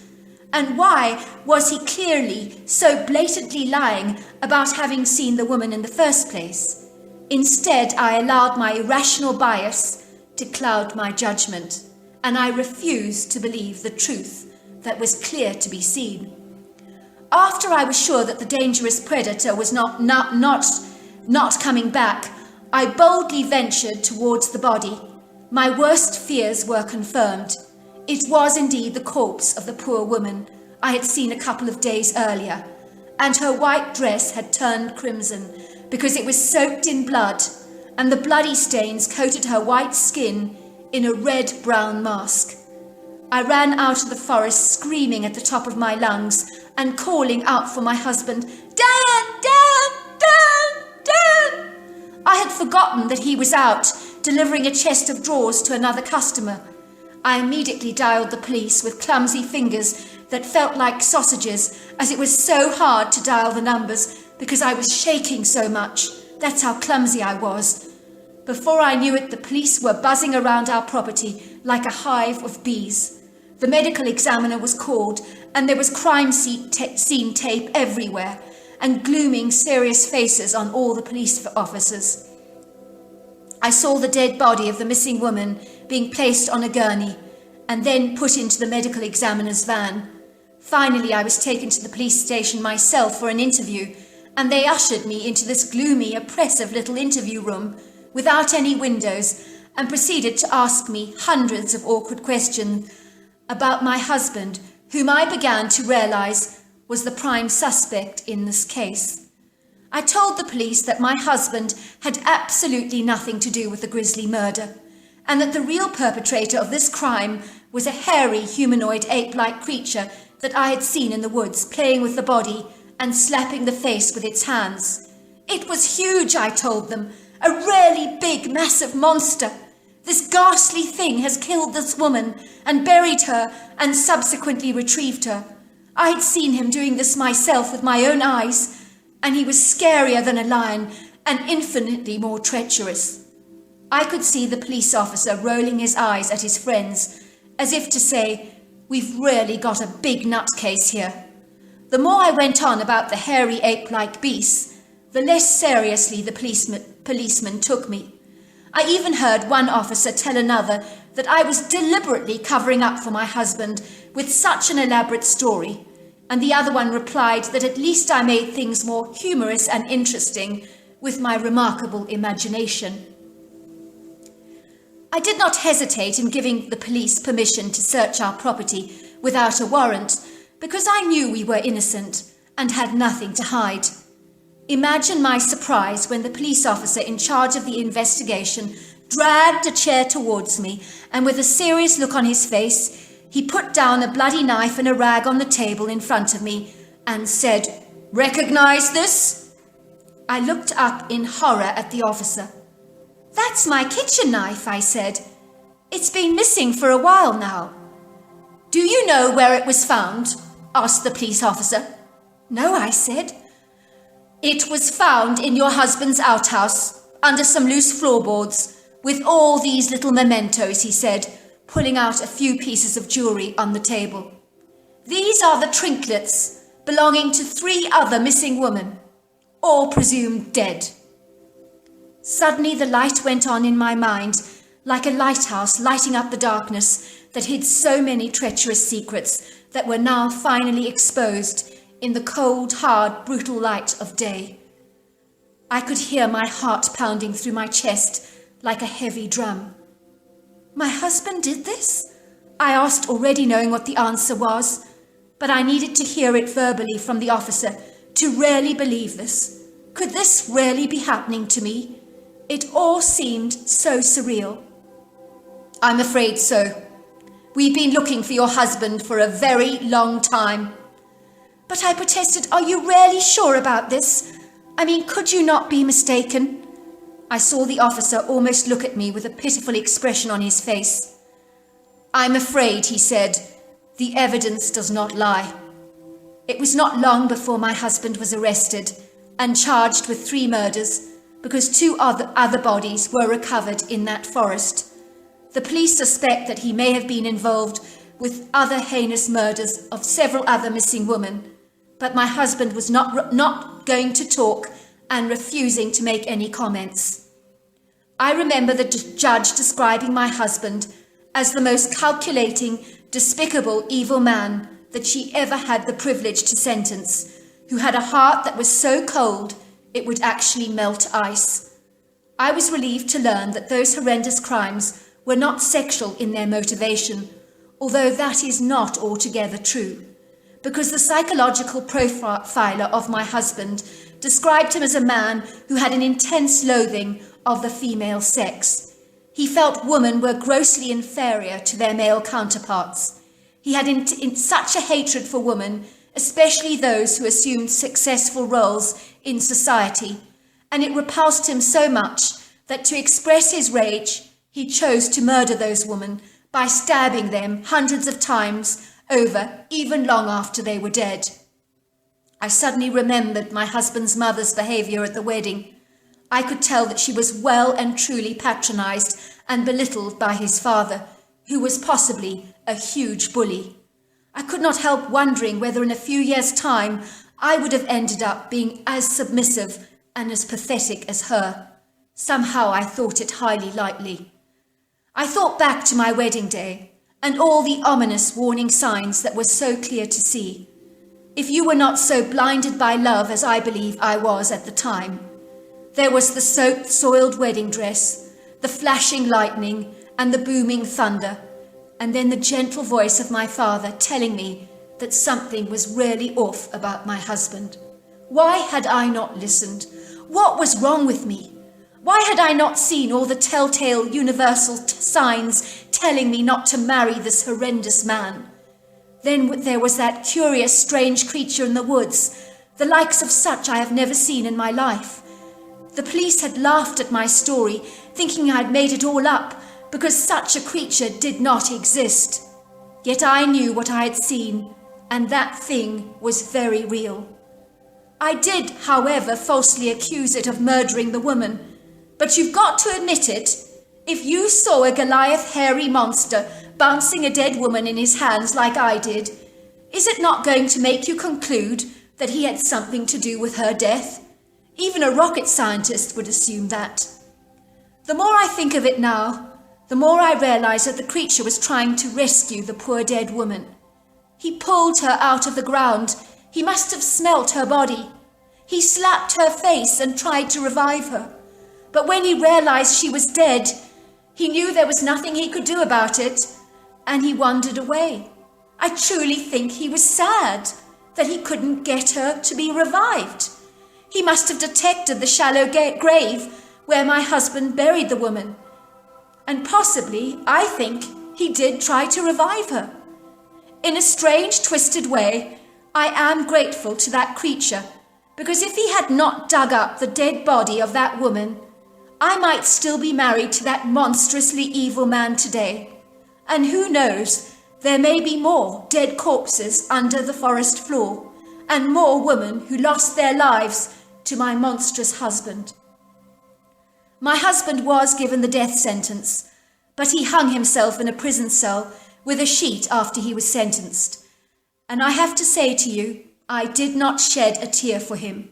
And why was he clearly so blatantly lying about having seen the woman in the first place? Instead, I allowed my irrational bias to cloud my judgment, and I refused to believe the truth that was clear to be seen. After I was sure that the dangerous predator was not coming back, I boldly ventured towards the body. My worst fears were confirmed. It was indeed the corpse of the poor woman I had seen a couple of days earlier, and her white dress had turned crimson because it was soaked in blood, and the bloody stains coated her white skin in a red-brown mask. I ran out of the forest screaming at the top of my lungs and calling out for my husband, "Dan! Dan! Dan! Dan!" I had forgotten that he was out delivering a chest of drawers to another customer. I immediately dialed the police with clumsy fingers that felt like sausages, as it was so hard to dial the numbers because I was shaking so much. That's how clumsy I was. Before I knew it, the police were buzzing around our property like a hive of bees. The medical examiner was called, and there was crime scene tape everywhere, and glooming, serious faces on all the police officers. I saw the dead body of the missing woman being placed on a gurney, and then put into the medical examiner's van. Finally, I was taken to the police station myself for an interview, and they ushered me into this gloomy, oppressive little interview room without any windows, and proceeded to ask me hundreds of awkward questions about my husband, whom I began to realize was the prime suspect in this case. I told the police that my husband had absolutely nothing to do with the grisly murder, and that the real perpetrator of this crime was a hairy humanoid ape-like creature that I had seen in the woods, playing with the body and slapping the face with its hands. It was huge, I told them, a really big, massive monster. This ghastly thing has killed this woman and buried her and subsequently retrieved her. I had seen him doing this myself with my own eyes, and he was scarier than a lion and infinitely more treacherous. I could see the police officer rolling his eyes at his friends, as if to say, "We've really got a big nutcase here." The more I went on about the hairy ape-like beasts, the less seriously the policeman took me. I even heard one officer tell another that I was deliberately covering up for my husband with such an elaborate story, and the other one replied that at least I made things more humorous and interesting with my remarkable imagination. I did not hesitate in giving the police permission to search our property without a warrant, because I knew we were innocent and had nothing to hide. Imagine my surprise when the police officer in charge of the investigation dragged a chair towards me, and with a serious look on his face, he put down a bloody knife and a rag on the table in front of me and said, "Recognize this?" I looked up in horror at the officer. "That's my kitchen knife," I said. "It's been missing for a while now." "Do you know where it was found?" asked the police officer. No, I said. It was found in your husband's outhouse, under some loose floorboards, with all these little mementos, he said, pulling out a few pieces of jewellery on the table. These are the trinkets belonging to 3 other missing women, all presumed dead. Suddenly the light went on in my mind, like a lighthouse lighting up the darkness that hid so many treacherous secrets that were now finally exposed in the cold, hard, brutal light of day. I could hear my heart pounding through my chest like a heavy drum. My husband did this? I asked, already knowing what the answer was, but I needed to hear it verbally from the officer to really believe this. Could this really be happening to me? It all seemed so surreal. I'm afraid so. We've been looking for your husband for a very long time. But I protested, are you really sure about this? I mean, could you not be mistaken? I saw the officer almost look at me with a pitiful expression on his face. I'm afraid, he said, the evidence does not lie. It was not long before my husband was arrested and charged with 3 murders because 2 other bodies were recovered in that forest. The police suspect that he may have been involved with other heinous murders of several other missing women, but my husband was not going to talk and refusing to make any comments. I remember the judge describing my husband as the most calculating, despicable, evil man that she ever had the privilege to sentence, who had a heart that was so cold it would actually melt ice. I was relieved to learn that those horrendous crimes were not sexual in their motivation, although that is not altogether true, because the psychological profiler of my husband described him as a man who had an intense loathing of the female sex. He felt women were grossly inferior to their male counterparts. He had such a hatred for women, especially those who assumed successful roles in society, and it repulsed him so much that to express his rage, he chose to murder those women by stabbing them hundreds of times over, even long after they were dead. I suddenly remembered my husband's mother's behaviour at the wedding. I could tell that she was well and truly patronised and belittled by his father, who was possibly a huge bully. I could not help wondering whether in a few years' time I would have ended up being as submissive and as pathetic as her. Somehow I thought it highly likely. I thought back to my wedding day and all the ominous warning signs that were so clear to see. If you were not so blinded by love as I believe I was at the time. There was the soaked, soiled wedding dress, the flashing lightning and the booming thunder, and then the gentle voice of my father telling me that something was really off about my husband. Why had I not listened? What was wrong with me? Why had I not seen all the telltale universal signs telling me not to marry this horrendous man? Then there was that curious, strange creature in the woods, the likes of such I have never seen in my life. The police had laughed at my story, thinking I had made it all up, because such a creature did not exist. Yet I knew what I had seen, and that thing was very real. I did, however, falsely accuse it of murdering the woman, but you've got to admit it. If you saw a Goliath hairy monster bouncing a dead woman in his hands like I did, is it not going to make you conclude that he had something to do with her death? Even a rocket scientist would assume that. The more I think of it now, the more I realize that the creature was trying to rescue the poor dead woman. He pulled her out of the ground. He must have smelt her body. He slapped her face and tried to revive her. But when he realized she was dead, he knew there was nothing he could do about it, and he wandered away. I truly think he was sad that he couldn't get her to be revived. He must have detected the shallow grave where my husband buried the woman. And possibly, I think, he did try to revive her. In a strange, twisted way, I am grateful to that creature, because if he had not dug up the dead body of that woman, I might still be married to that monstrously evil man today. And who knows, There may be more dead corpses under the forest floor, and more women who lost their lives to my monstrous husband. My husband was given the death sentence, but he hung himself in a prison cell with a sheet after he was sentenced. And I have to say to you, I did not shed a tear for him.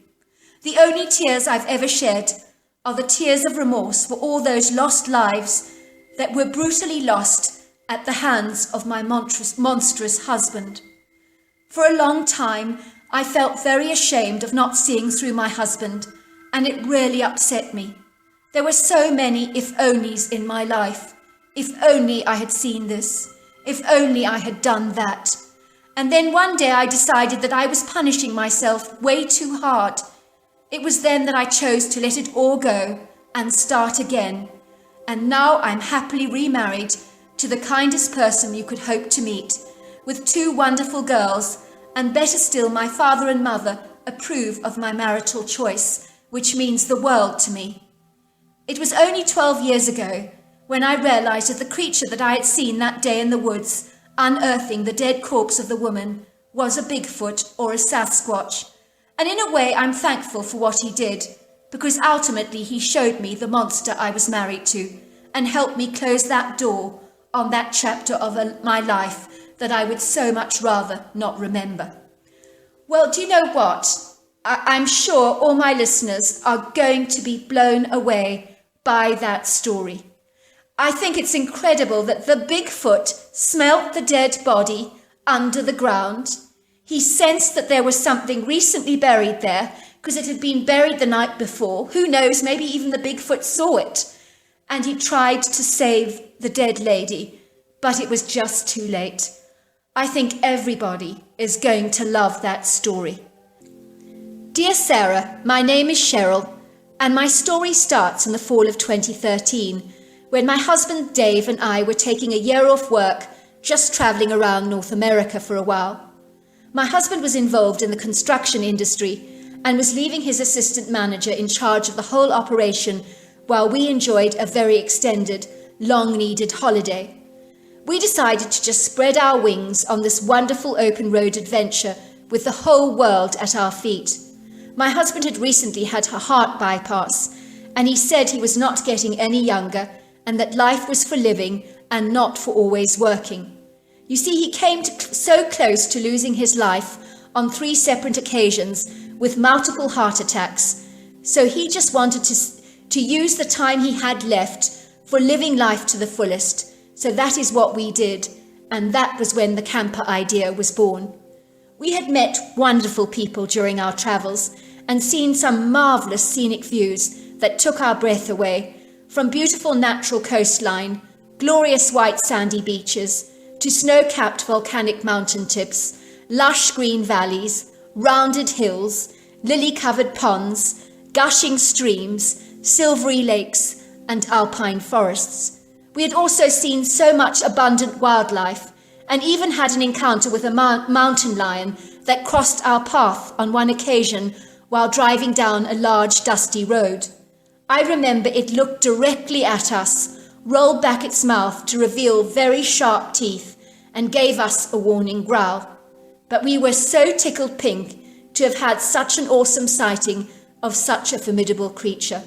The only tears I've ever shed are the tears of remorse for all those lost lives that were brutally lost at the hands of my monstrous husband. For a long time, I felt very ashamed of not seeing through my husband, and it really upset me. There were so many if-onlys in my life. If only I had seen this. If only I had done that. And then one day I decided that I was punishing myself way too hard. It was then that I chose to let it all go and start again. And now I'm happily remarried to the kindest person you could hope to meet, with 2 wonderful girls, and better still, my father and mother approve of my marital choice, which means the world to me. It was only 12 years ago when I realized that the creature that I had seen that day in the woods, unearthing the dead corpse of the woman, was a Bigfoot or a Sasquatch. And in a way, I'm thankful for what he did, because ultimately he showed me the monster I was married to and helped me close that door on that chapter of my life that I would so much rather not remember. Well, do you know what? I'm sure all my listeners are going to be blown away by that story. I think it's incredible that the Bigfoot smelt the dead body under the ground. He sensed that there was something recently buried there because it had been buried the night before. Who knows, maybe even the Bigfoot saw it. And he tried to save the dead lady, but it was just too late. I think everybody is going to love that story. Dear Sarah, my name is Cheryl, and my story starts in the fall of 2013, when my husband Dave and I were taking a year off work, just travelling around North America for a while. My husband was involved in the construction industry and was leaving his assistant manager in charge of the whole operation while we enjoyed a very extended, long-needed holiday. We decided to just spread our wings on this wonderful open road adventure with the whole world at our feet. My husband had recently had a heart bypass, and he said he was not getting any younger and that life was for living and not for always working. You see, he came so close to losing his life on 3 separate occasions with multiple heart attacks, so he just wanted to use the time he had left for living life to the fullest. So that is what we did, and that was when the camper idea was born. We had met wonderful people during our travels and seen some marvellous scenic views that took our breath away, from beautiful natural coastline, glorious white sandy beaches, to snow-capped volcanic mountain tips, lush green valleys, rounded hills, lily-covered ponds, gushing streams, silvery lakes, and alpine forests. We had also seen so much abundant wildlife, and even had an encounter with a mountain lion that crossed our path on one occasion while driving down a large dusty road. I remember it looked directly at us, rolled back its mouth to reveal very sharp teeth, and gave us a warning growl. But we were so tickled pink to have had such an awesome sighting of such a formidable creature.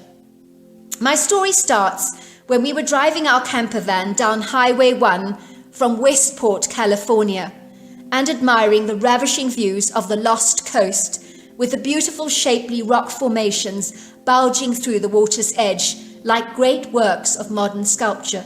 My story starts when we were driving our camper van down Highway 1 from Westport, California, and admiring the ravishing views of the Lost Coast with the beautiful shapely rock formations bulging through the water's edge like great works of modern sculpture.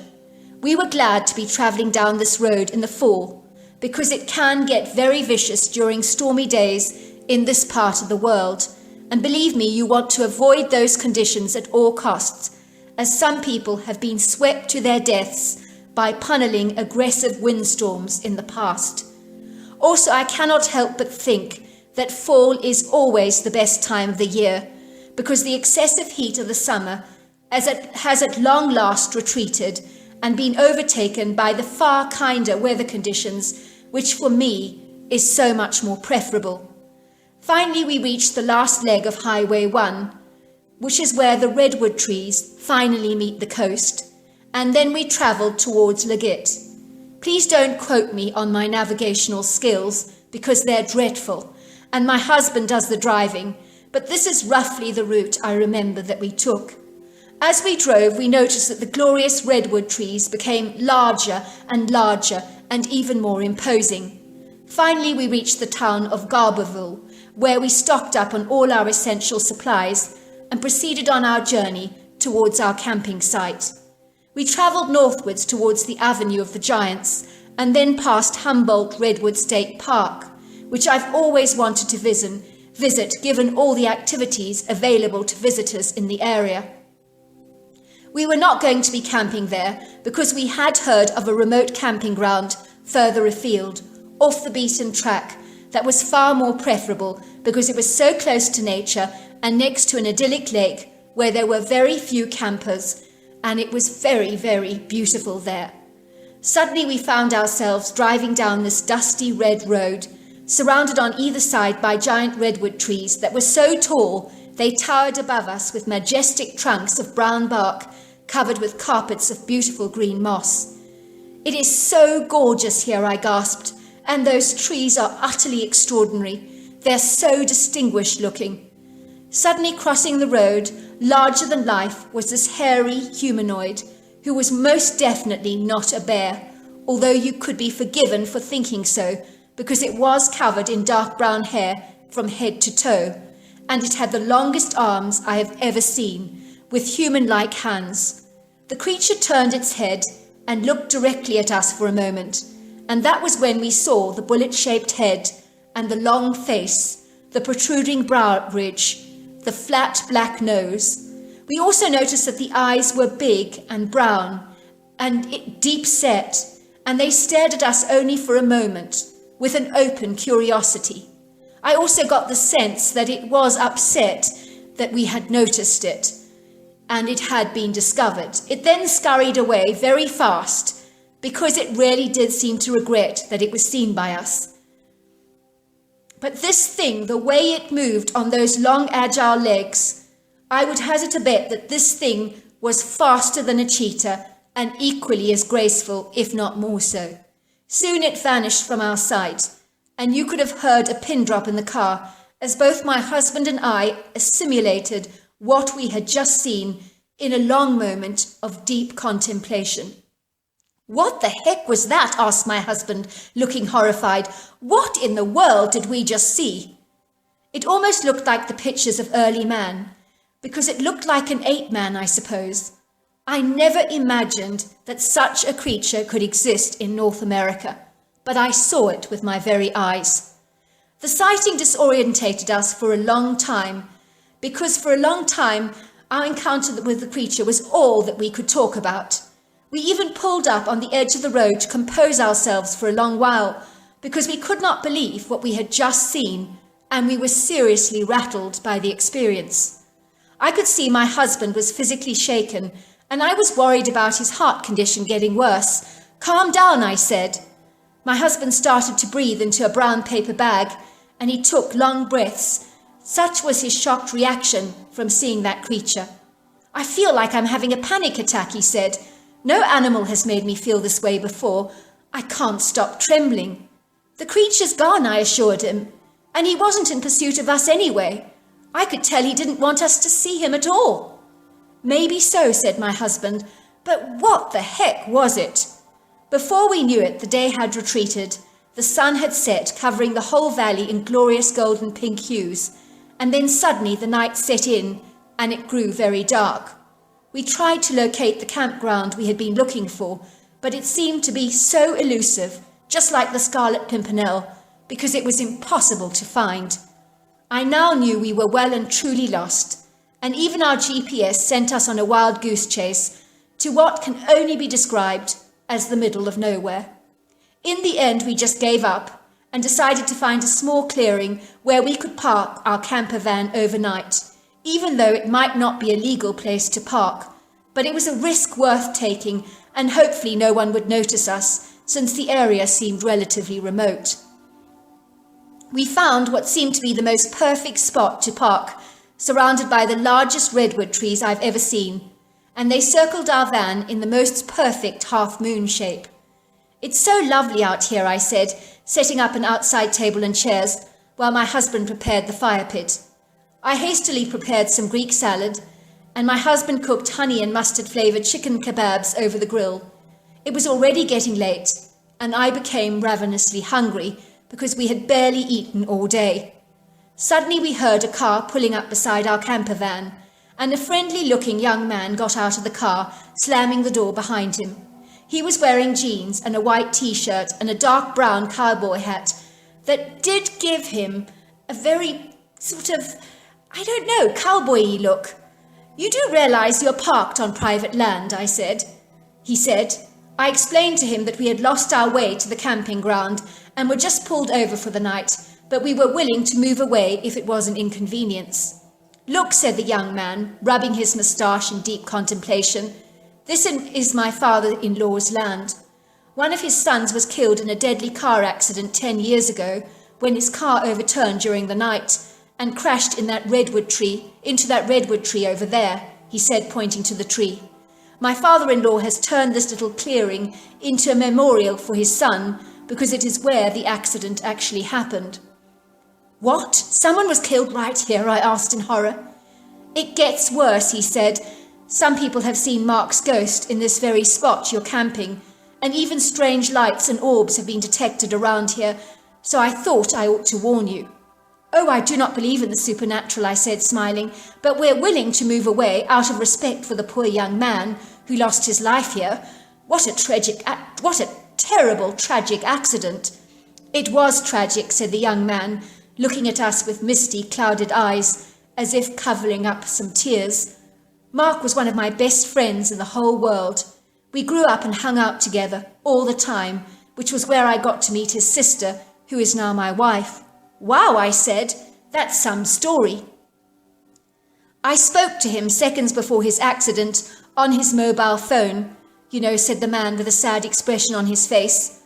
We were glad to be travelling down this road in the fall, because it can get very vicious during stormy days in this part of the world, and believe me, you want to avoid those conditions at all costs, as some people have been swept to their deaths by tunneling aggressive windstorms in the past. Also, I cannot help but think that fall is always the best time of the year, because the excessive heat of the summer has at long last retreated and been overtaken by the far kinder weather conditions, which for me is so much more preferable. Finally, we reached the last leg of Highway 1, which is where the redwood trees finally meet the coast, and then we travelled towards Leggett. Please don't quote me on my navigational skills because they're dreadful, and my husband does the driving, but this is roughly the route I remember that we took. As we drove, we noticed that the glorious redwood trees became larger and even more imposing. Finally, we reached the town of Garberville, where we stocked up on all our essential supplies and proceeded on our journey towards our camping site. We travelled northwards towards the Avenue of the Giants and then past Humboldt Redwood State Park, which I've always wanted to visit given all the activities available to visitors in the area. We were not going to be camping there because we had heard of a remote camping ground further afield, off the beaten track, that was far more preferable because it was so close to nature and next to an idyllic lake where there were very few campers, and it was very, very beautiful there. Suddenly we found ourselves driving down this dusty red road, surrounded on either side by giant redwood trees that were so tall they towered above us with majestic trunks of brown bark covered with carpets of beautiful green moss. "It is so gorgeous here," I gasped, "and those trees are utterly extraordinary. They're so distinguished looking." Suddenly crossing the road, larger than life, was this hairy humanoid who was most definitely not a bear, although you could be forgiven for thinking so because it was covered in dark brown hair from head to toe, and it had the longest arms I have ever seen, with human-like hands. The creature turned its head and looked directly at us for a moment, and that was when we saw the bullet-shaped head and the long face, the protruding brow ridge, the flat black nose. We also noticed that the eyes were big and brown and deep set, and they stared at us only for a moment, with an open curiosity. I also got the sense that it was upset that we had noticed it, and it had been discovered. It then scurried away very fast, because it really did seem to regret that it was seen by us. But this thing, the way it moved on those long agile legs, I would hazard a bet that this thing was faster than a cheetah and equally as graceful, if not more so. Soon it vanished from our sight, and you could have heard a pin drop in the car as both my husband and I assimilated what we had just seen in a long moment of deep contemplation. "What the heck was that?" asked my husband, looking horrified. "What in the world did we just see?" It almost looked like the pictures of early man, because it looked like an ape man, I suppose. I never imagined that such a creature could exist in North America, but I saw it with my very eyes. The sighting disorientated us for a long time, because for a long time our encounter with the creature was all that we could talk about. We even pulled up on the edge of the road to compose ourselves for a long while, because we could not believe what we had just seen, and we were seriously rattled by the experience. I could see my husband was physically shaken, and I was worried about his heart condition getting worse. "Calm down," I said. My husband started to breathe into a brown paper bag, and he took long breaths. Such was his shocked reaction from seeing that creature. "I feel like I'm having a panic attack," he said. "No animal has made me feel this way before. I can't stop trembling." "The creature's gone," I assured him, "and he wasn't in pursuit of us anyway. I could tell he didn't want us to see him at all." "Maybe so," said my husband, "but what the heck was it?" Before we knew it, the day had retreated. The sun had set, covering the whole valley in glorious golden pink hues, and then suddenly the night set in, and it grew very dark. We tried to locate the campground we had been looking for, but it seemed to be so elusive, just like the Scarlet Pimpernel, because it was impossible to find. I now knew we were well and truly lost, and even our GPS sent us on a wild goose chase to what can only be described as the middle of nowhere. In the end, we just gave up and decided to find a small clearing where we could park our camper van overnight, even though it might not be a legal place to park. But it was a risk worth taking, and hopefully no one would notice us, since the area seemed relatively remote. We found what seemed to be the most perfect spot to park, surrounded by the largest redwood trees I've ever seen, and they circled our van in the most perfect half-moon shape. "It's so lovely out here," I said, setting up an outside table and chairs while my husband prepared the fire pit. I hastily prepared some Greek salad, and my husband cooked honey and mustard-flavoured chicken kebabs over the grill. It was already getting late, and I became ravenously hungry because we had barely eaten all day. Suddenly we heard a car pulling up beside our camper van, and a friendly-looking young man got out of the car, slamming the door behind him. He was wearing jeans and a white T-shirt and a dark brown cowboy hat that did give him a very sort of, cowboy-y look. "You do realise you're parked on private land," I said. He said. I explained to him that we had lost our way to the camping ground and were just pulled over for the night, but we were willing to move away if it was an inconvenience. "Look," said the young man, rubbing his moustache in deep contemplation, "this is my father-in-law's land. One of his sons was killed in a deadly car accident 10 years ago when his car overturned during the night and crashed into that redwood tree over there," he said, pointing to the tree. "My father-in-law has turned this little clearing into a memorial for his son because it is where the accident actually happened." "What? Someone was killed right here?" I asked in horror. "It gets worse," he said. "Some people have seen Mark's ghost in this very spot you're camping, and even strange lights and orbs have been detected around here, so I thought I ought to warn you." "Oh, I do not believe in the supernatural," I said, smiling, "but we're willing to move away out of respect for the poor young man who lost his life here. What a terrible, tragic accident." "It was tragic," said the young man, looking at us with misty, clouded eyes, as if covering up some tears. "Mark was one of my best friends in the whole world. We grew up and hung out together all the time, which was where I got to meet his sister, who is now my wife." "Wow," I said, "that's some story." "I spoke to him seconds before his accident on his mobile phone, said the man with a sad expression on his face.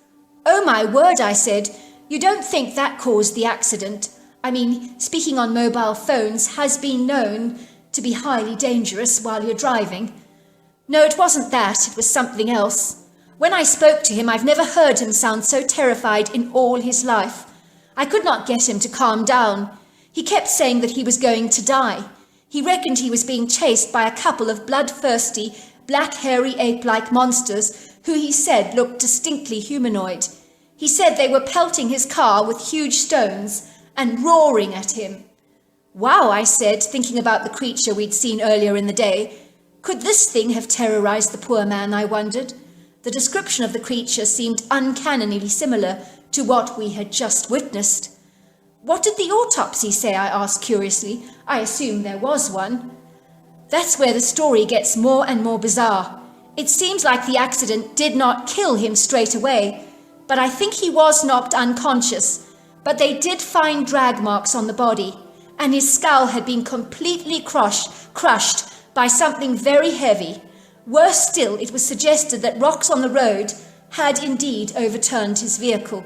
"Oh my word," I said, "you don't think that caused the accident? I mean, speaking on mobile phones has been known to be highly dangerous while you're driving." "No, it wasn't that. It was something else. When I spoke to him, I've never heard him sound so terrified in all his life. I could not get him to calm down. He kept saying that he was going to die. He reckoned he was being chased by a couple of bloodthirsty, black, hairy, ape-like monsters who he said looked distinctly humanoid. He said they were pelting his car with huge stones and roaring at him." "Wow," I said, thinking about the creature we'd seen earlier in the day. Could this thing have terrorized the poor man, I wondered? The description of the creature seemed uncannily similar to what we had just witnessed. "What did the autopsy say?" I asked curiously. I assumed there was one. "That's where the story gets more and more bizarre. It seems like the accident did not kill him straight away, but I think he was knocked unconscious. But they did find drag marks on the body, and his skull had been completely crushed by something very heavy. Worse still, it was suggested that rocks on the road had indeed overturned his vehicle."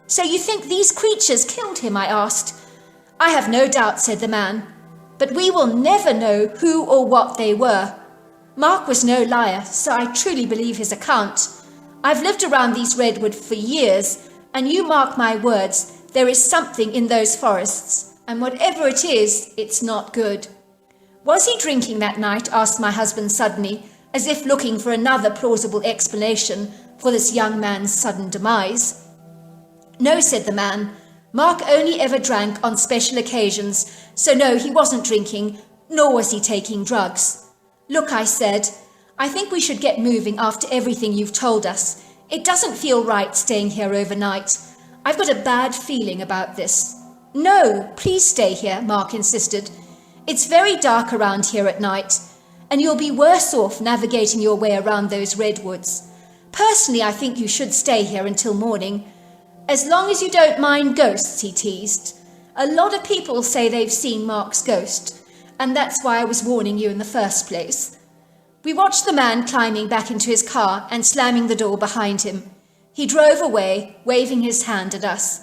"So you think these creatures killed him?" I asked. "I have no doubt," said the man, "but we will never know who or what they were. Mark was no liar, so I truly believe his account. I've lived around these redwoods for years, and you mark my words, there is something in those forests, and whatever it is, it's not good." "Was he drinking that night?" asked my husband suddenly, as if looking for another plausible explanation for this young man's sudden demise. "No," said the man. "Mark only ever drank on special occasions, so no, he wasn't drinking, nor was he taking drugs." "Look," I said, "I think we should get moving after everything you've told us. It doesn't feel right staying here overnight. I've got a bad feeling about this." "No, please stay here," Mark insisted. "It's very dark around here at night, and you'll be worse off navigating your way around those redwoods. Personally, I think you should stay here until morning. As long as you don't mind ghosts," he teased. "A lot of people say they've seen Mark's ghost, and that's why I was warning you in the first place." We watched the man climbing back into his car and slamming the door behind him. He drove away, waving his hand at us.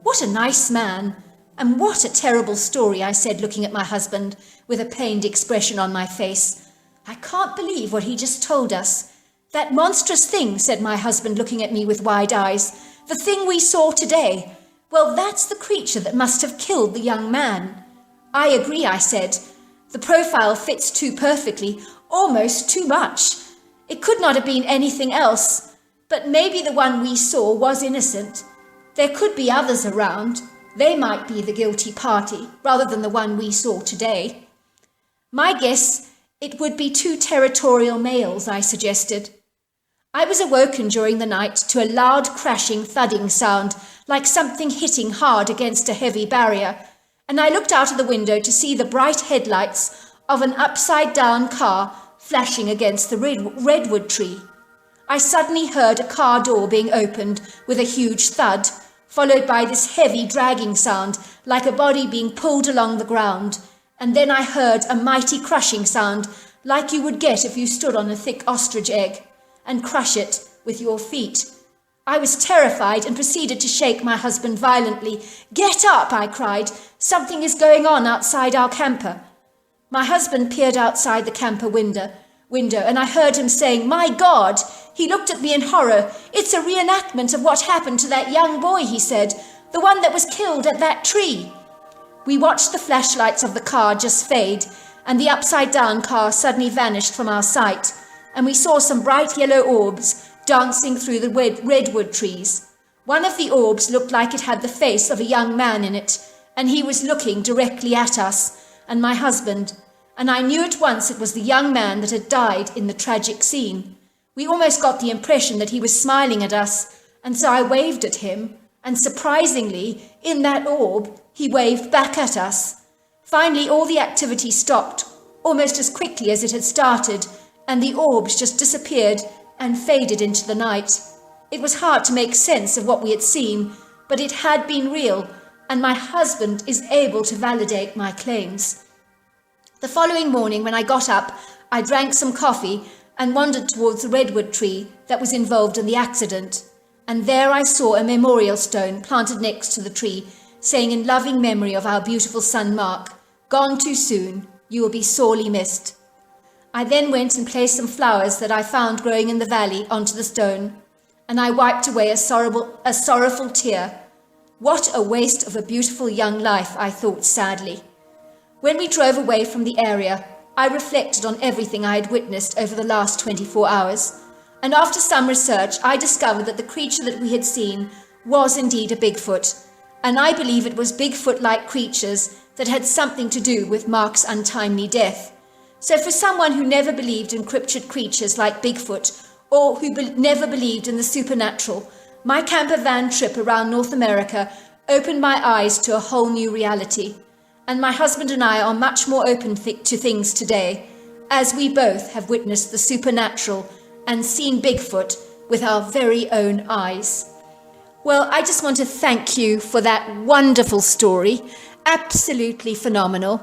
"What a nice man, and what a terrible story," I said, looking at my husband with a pained expression on my face. "I can't believe what he just told us. "That monstrous thing," said my husband, looking at me with wide eyes. "The thing we saw today. Well, that's the creature that must have killed the young man." "I agree," I said. "The profile fits too perfectly, almost too much. It could not have been anything else. But maybe the one we saw was innocent. There could be others around. They might be the guilty party, rather than the one we saw today." "My guess, it would be two territorial males," I suggested. I was awoken during the night to a loud crashing, thudding sound, like something hitting hard against a heavy barrier, and I looked out of the window to see the bright headlights of an upside-down car flashing against the redwood tree. I suddenly heard a car door being opened with a huge thud, followed by this heavy dragging sound, like a body being pulled along the ground, and then I heard a mighty crushing sound, like you would get if you stood on a thick ostrich egg, and crush it with your feet. I was terrified and proceeded to shake my husband violently. "Get up!" I cried. "Something is going on outside our camper." My husband peered outside the camper window, and I heard him saying, "My God!" He looked at me in horror. "It's a reenactment of what happened to that young boy," he said, "the one that was killed at that tree." We watched the flashlights of the car just fade, and the upside-down car suddenly vanished from our sight, and we saw some bright yellow orbs dancing through the redwood trees. One of the orbs looked like it had the face of a young man in it, and he was looking directly at us and my husband, and I knew at once it was the young man that had died in the tragic scene. We almost got the impression that he was smiling at us, and so I waved at him, and surprisingly, in that orb, he waved back at us. Finally, all the activity stopped, almost as quickly as it had started, and the orbs just disappeared and faded into the night. It was hard to make sense of what we had seen, but it had been real, and my husband is able to validate my claims. The following morning, when I got up, I drank some coffee and wandered towards the redwood tree that was involved in the accident. And there I saw a memorial stone planted next to the tree, saying in loving memory of our beautiful son Mark, "Gone too soon, you will be sorely missed." I then went and placed some flowers that I found growing in the valley onto the stone, and I wiped away a sorrowful tear. What a waste of a beautiful young life, I thought sadly. When we drove away from the area, I reflected on everything I had witnessed over the last 24 hours, and after some research, I discovered that the creature that we had seen was indeed a Bigfoot, and I believe it was Bigfoot-like creatures that had something to do with Mark's untimely death. So for someone who never believed in cryptid creatures like Bigfoot, or who never believed in the supernatural, my camper van trip around North America opened my eyes to a whole new reality. And my husband and I are much more open to things today, as we both have witnessed the supernatural and seen Bigfoot with our very own eyes. Well, I just want to thank you for that wonderful story. Absolutely phenomenal.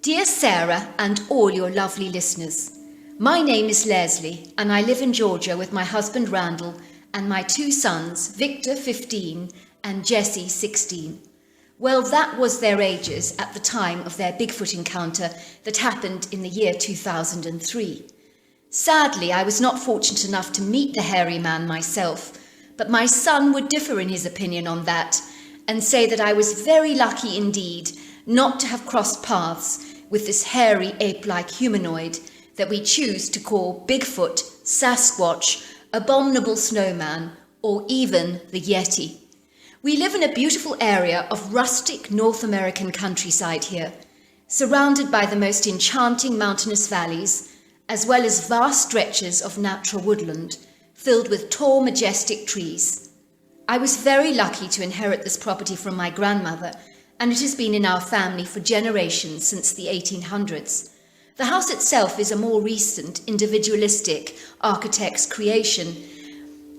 Dear Sarah and all your lovely listeners, my name is Leslie and I live in Georgia with my husband Randall and my two sons, Victor, 15, and Jesse, 16. Well, that was their ages at the time of their Bigfoot encounter that happened in the year 2003. Sadly, I was not fortunate enough to meet the hairy man myself, but my son would differ in his opinion on that and say that I was very lucky indeed not to have crossed paths with this hairy ape-like humanoid that we choose to call Bigfoot, Sasquatch, Abominable Snowman, or even the Yeti. We live in a beautiful area of rustic North American countryside here, surrounded by the most enchanting mountainous valleys, as well as vast stretches of natural woodland, filled with tall, majestic trees. I was very lucky to inherit this property from my grandmother, and it has been in our family for generations since the 1800s. The house itself is a more recent, individualistic architect's creation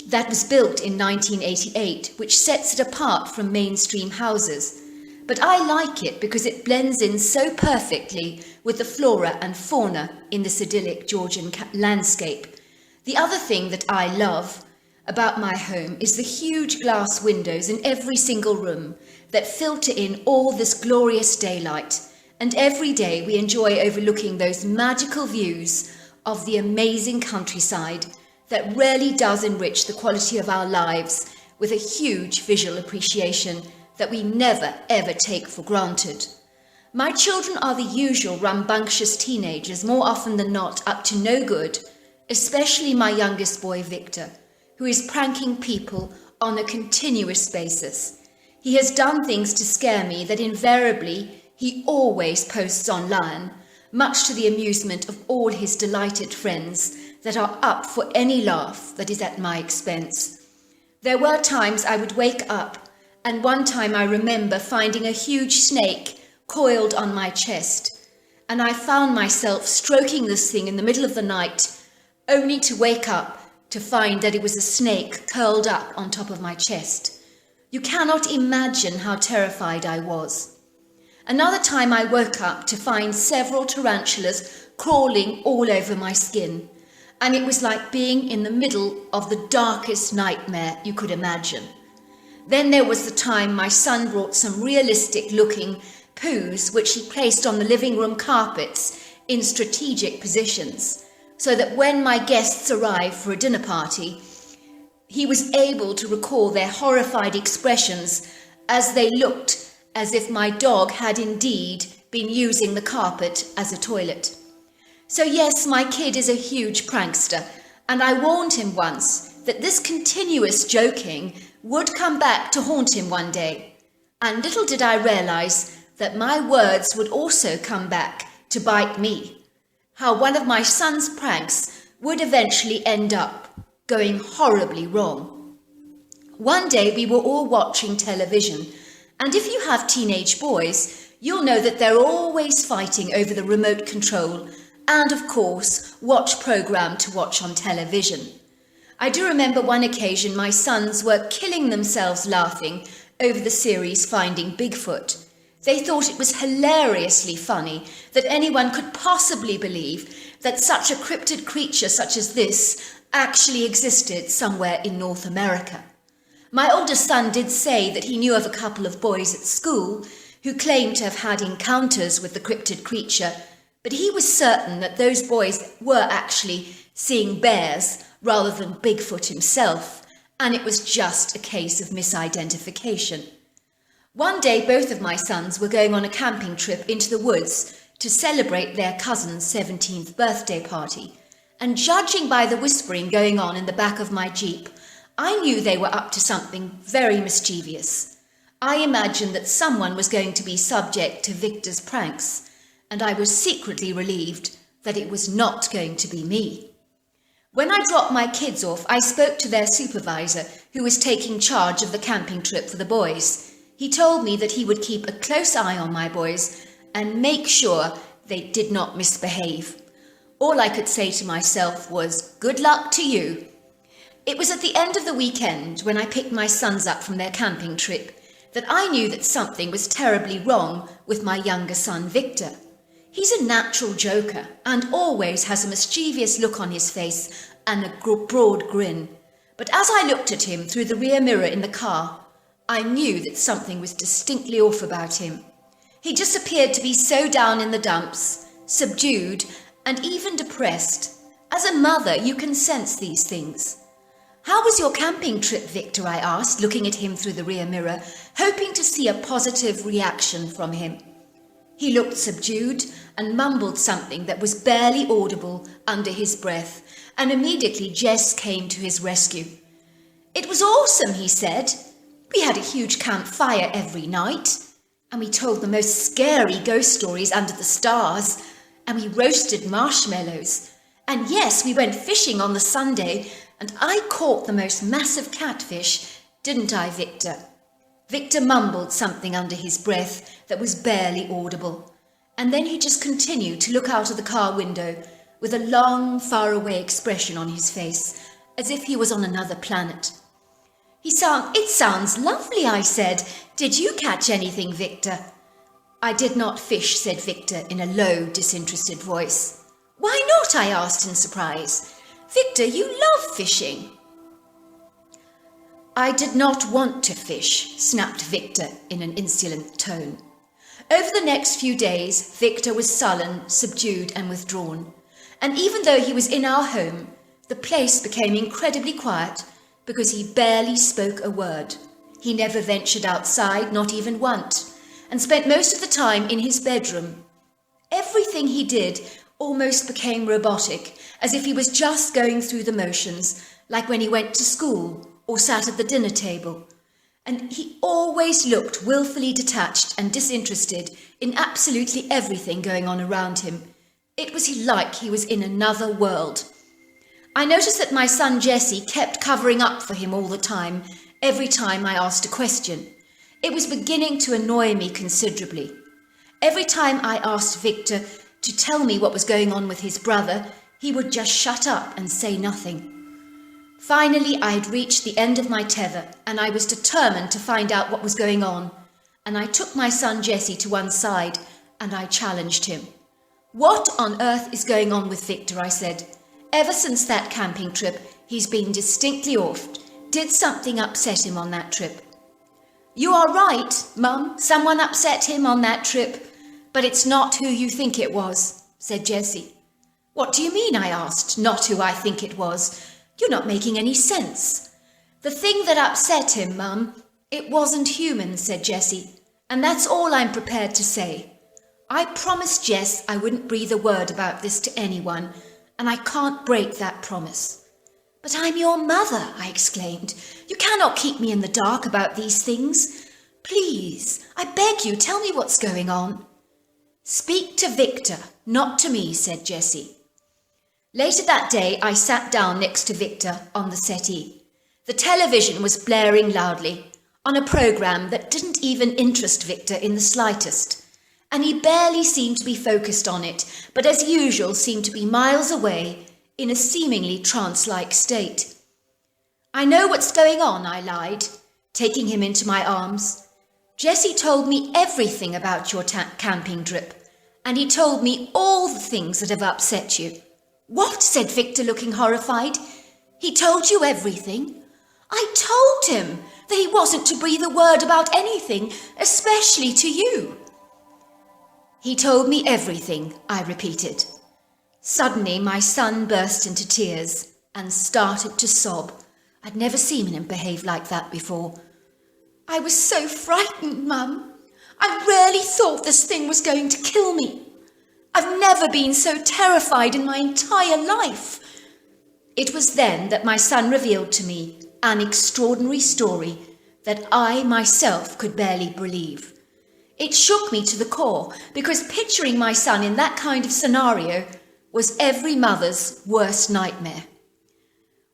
that was built in 1988, which sets it apart from mainstream houses. But I like it because it blends in so perfectly with the flora and fauna in this idyllic Georgian landscape. The other thing that I love about my home is the huge glass windows in every single room that filter in all this glorious daylight. And every day we enjoy overlooking those magical views of the amazing countryside that really does enrich the quality of our lives with a huge visual appreciation that we never ever take for granted. My children are the usual rambunctious teenagers, more often than not up to no good, especially my youngest boy Victor, who is pranking people on a continuous basis. He has done things to scare me that invariably he always posts online, much to the amusement of all his delighted friends that are up for any laugh that is at my expense. There were times I would wake up, and one time I remember finding a huge snake coiled on my chest, and I found myself stroking this thing in the middle of the night, only to wake up to find that it was a snake curled up on top of my chest. You cannot imagine how terrified I was. Another time I woke up to find several tarantulas crawling all over my skin, and it was like being in the middle of the darkest nightmare you could imagine. Then there was the time my son brought some realistic looking poos which he placed on the living room carpets in strategic positions, so that when my guests arrived for a dinner party, he was able to recall their horrified expressions as they looked as if my dog had indeed been using the carpet as a toilet. So yes, my kid is a huge prankster, and I warned him once that this continuous joking would come back to haunt him one day. And little did I realize that my words would also come back to bite me. How one of my son's pranks would eventually end up going horribly wrong. One day we were all watching television, and if you have teenage boys, you'll know that they're always fighting over the remote control and, of course, what program to watch on television. I do remember one occasion my sons were killing themselves laughing over the series Finding Bigfoot. They thought it was hilariously funny that anyone could possibly believe that such a cryptid creature such as this actually existed somewhere in North America. My oldest son did say that he knew of a couple of boys at school who claimed to have had encounters with the cryptid creature, but he was certain that those boys were actually seeing bears rather than Bigfoot himself, and it was just a case of misidentification. One day both of my sons were going on a camping trip into the woods to celebrate their cousin's 17th birthday party, and judging by the whispering going on in the back of my Jeep, I knew they were up to something very mischievous. I imagined that someone was going to be subject to Victor's pranks, and I was secretly relieved that it was not going to be me. When I dropped my kids off, I spoke to their supervisor, who was taking charge of the camping trip for the boys. He told me that he would keep a close eye on my boys and make sure they did not misbehave. All I could say to myself was, good luck to you. It was at the end of the weekend, when I picked my sons up from their camping trip, that I knew that something was terribly wrong with my younger son, Victor. He's a natural joker and always has a mischievous look on his face and a broad grin. But as I looked at him through the rear mirror in the car, I knew that something was distinctly off about him. He just appeared to be so down in the dumps, subdued, and even depressed. As a mother, you can sense these things. How was your camping trip, Victor? I asked, looking at him through the rear mirror, hoping to see a positive reaction from him. He looked subdued and mumbled something that was barely audible under his breath, and immediately Jess came to his rescue. It was awesome, he said. We had a huge campfire every night, and we told the most scary ghost stories under the stars, and we roasted marshmallows. And yes, we went fishing on the Sunday, and I caught the most massive catfish, didn't I, Victor? Victor mumbled something under his breath that was barely audible, and then he just continued to look out of the car window with a long, faraway expression on his face, as if he was on another planet. It sounds lovely, I said. Did you catch anything, Victor? I did not fish, said Victor in a low, disinterested voice. Why not? I asked in surprise. Victor, you love fishing. I did not want to fish, snapped Victor in an insolent tone. Over the next few days, Victor was sullen, subdued, and withdrawn. And even though he was in our home, the place became incredibly quiet because he barely spoke a word. He never ventured outside, not even once, and spent most of the time in his bedroom. Everything he did almost became robotic, as if he was just going through the motions, like when he went to school or sat at the dinner table. And he always looked willfully detached and disinterested in absolutely everything going on around him. It was like he was in another world. I noticed that my son Jesse kept covering up for him all the time, every time I asked a question. It was beginning to annoy me considerably. Every time I asked Victor to tell me what was going on with his brother, he would just shut up and say nothing. Finally, I had reached the end of my tether, and I was determined to find out what was going on. And I took my son Jesse to one side, and I challenged him. "What on earth is going on with Victor?" I said. "Ever since that camping trip, he's been distinctly off. Did something upset him on that trip?" "You are right, Mum. Someone upset him on that trip. But it's not who you think it was," said Jessie. "What do you mean?" I asked. "Not who I think it was. You're not making any sense." "The thing that upset him, Mum, it wasn't human," said Jessie. "And that's all I'm prepared to say. I promised Jess I wouldn't breathe a word about this to anyone, and I can't break that promise." "But I'm your mother," I exclaimed. "You cannot keep me in the dark about these things. Please, I beg you, tell me what's going on." "Speak to Victor, not to me," said Jessie. Later that day, I sat down next to Victor on the settee. The television was blaring loudly on a program that didn't even interest Victor in the slightest, and he barely seemed to be focused on it, but as usual seemed to be miles away in a seemingly trance-like state. "I know what's going on," I lied, taking him into my arms. "Jessie told me everything about your camping trip, and he told me all the things that have upset you." "What?" said Victor, looking horrified. "He told you everything?" "I told him that he wasn't to breathe a word about anything, especially to you." "He told me everything," I repeated. Suddenly my son burst into tears and started to sob. I'd never seen him behave like that before. "I was so frightened, Mum. I really thought this thing was going to kill me. I've never been so terrified in my entire life." It was then that my son revealed to me an extraordinary story that I myself could barely believe. It shook me to the core, because picturing my son in that kind of scenario was every mother's worst nightmare.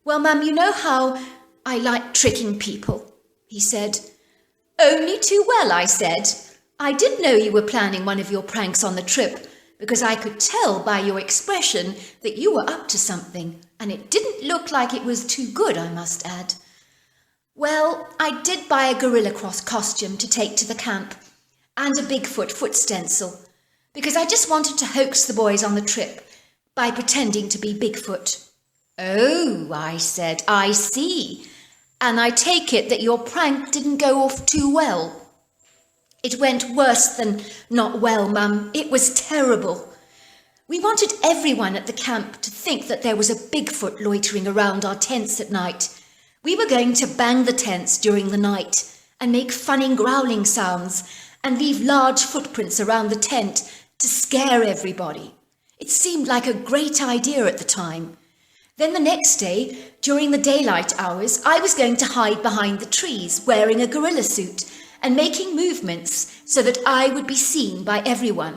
"Well, Mum, you know how I like tricking people," he said. "Only too well," I said. "I did know you were planning one of your pranks on the trip, because I could tell by your expression that you were up to something, and it didn't look like it was too good, I must add." "Well, I did buy a gorilla costume to take to the camp, and a Bigfoot foot stencil, because I just wanted to hoax the boys on the trip by pretending to be Bigfoot." "Oh," I said, "I see. And I take it that your prank didn't go off too well." "It went worse than not well, Mum. It was terrible. We wanted everyone at the camp to think that there was a Bigfoot loitering around our tents at night. We were going to bang the tents during the night and make funny growling sounds and leave large footprints around the tent to scare everybody. It seemed like a great idea at the time. Then the next day, during the daylight hours, I was going to hide behind the trees wearing a gorilla suit and making movements so that I would be seen by everyone,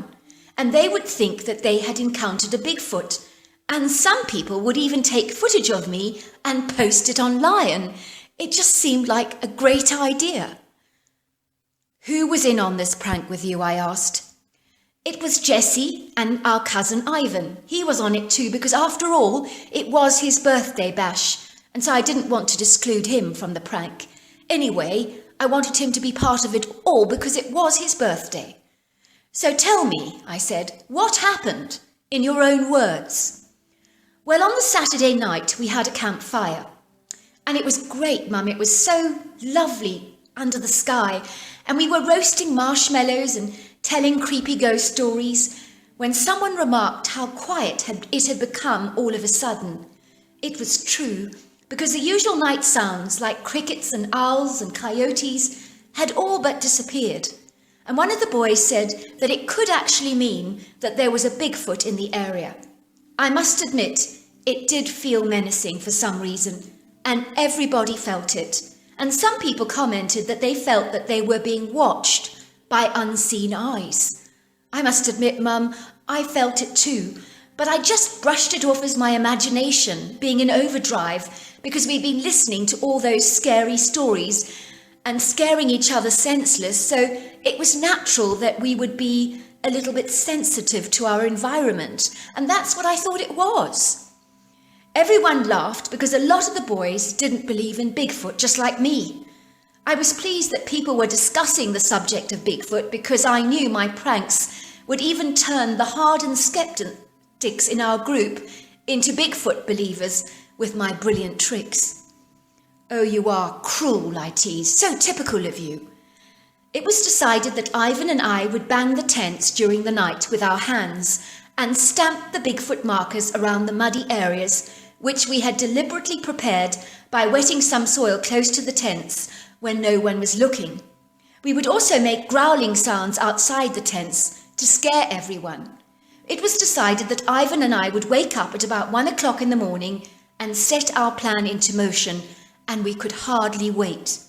and they would think that they had encountered a Bigfoot, and some people would even take footage of me and post it online. It just seemed like a great idea." "Who was in on this prank with you?" I asked. "It was Jesse and our cousin Ivan. He was on it too, because after all, it was his birthday bash, and so I didn't want to exclude him from the prank. Anyway, I wanted him to be part of it all because it was his birthday." "So tell me," I said, "what happened, in your own words?" "Well, on the Saturday night, we had a campfire. And it was great, Mum. It was so lovely under the sky. And we were roasting marshmallows and telling creepy ghost stories. when someone remarked how quiet it had become all of a sudden. It was true, because the usual night sounds like crickets and owls and coyotes had all but disappeared. And one of the boys said that it could actually mean that there was a Bigfoot in the area. I must admit, it did feel menacing for some reason, and everybody felt it. And some people commented that they felt that they were being watched by unseen eyes. I must admit, Mum, I felt it too, but I just brushed it off as my imagination being in overdrive because we'd been listening to all those scary stories and scaring each other senseless, so it was natural that we would be a little bit sensitive to our environment, and that's what I thought it was. Everyone laughed because a lot of the boys didn't believe in Bigfoot, just like me. I was pleased that people were discussing the subject of Bigfoot because I knew my pranks would even turn the hardened skeptics in our group into Bigfoot believers with my brilliant tricks. "Oh, you are cruel," I teased, "so typical of you." It was decided that Ivan and I would bang the tents during the night with our hands and stamp the Bigfoot markers around the muddy areas, which we had deliberately prepared by wetting some soil close to the tents when no one was looking. We would also make growling sounds outside the tents to scare everyone. It was decided that Ivan and I would wake up at about 1 o'clock in the morning and set our plan into motion, and we could hardly wait.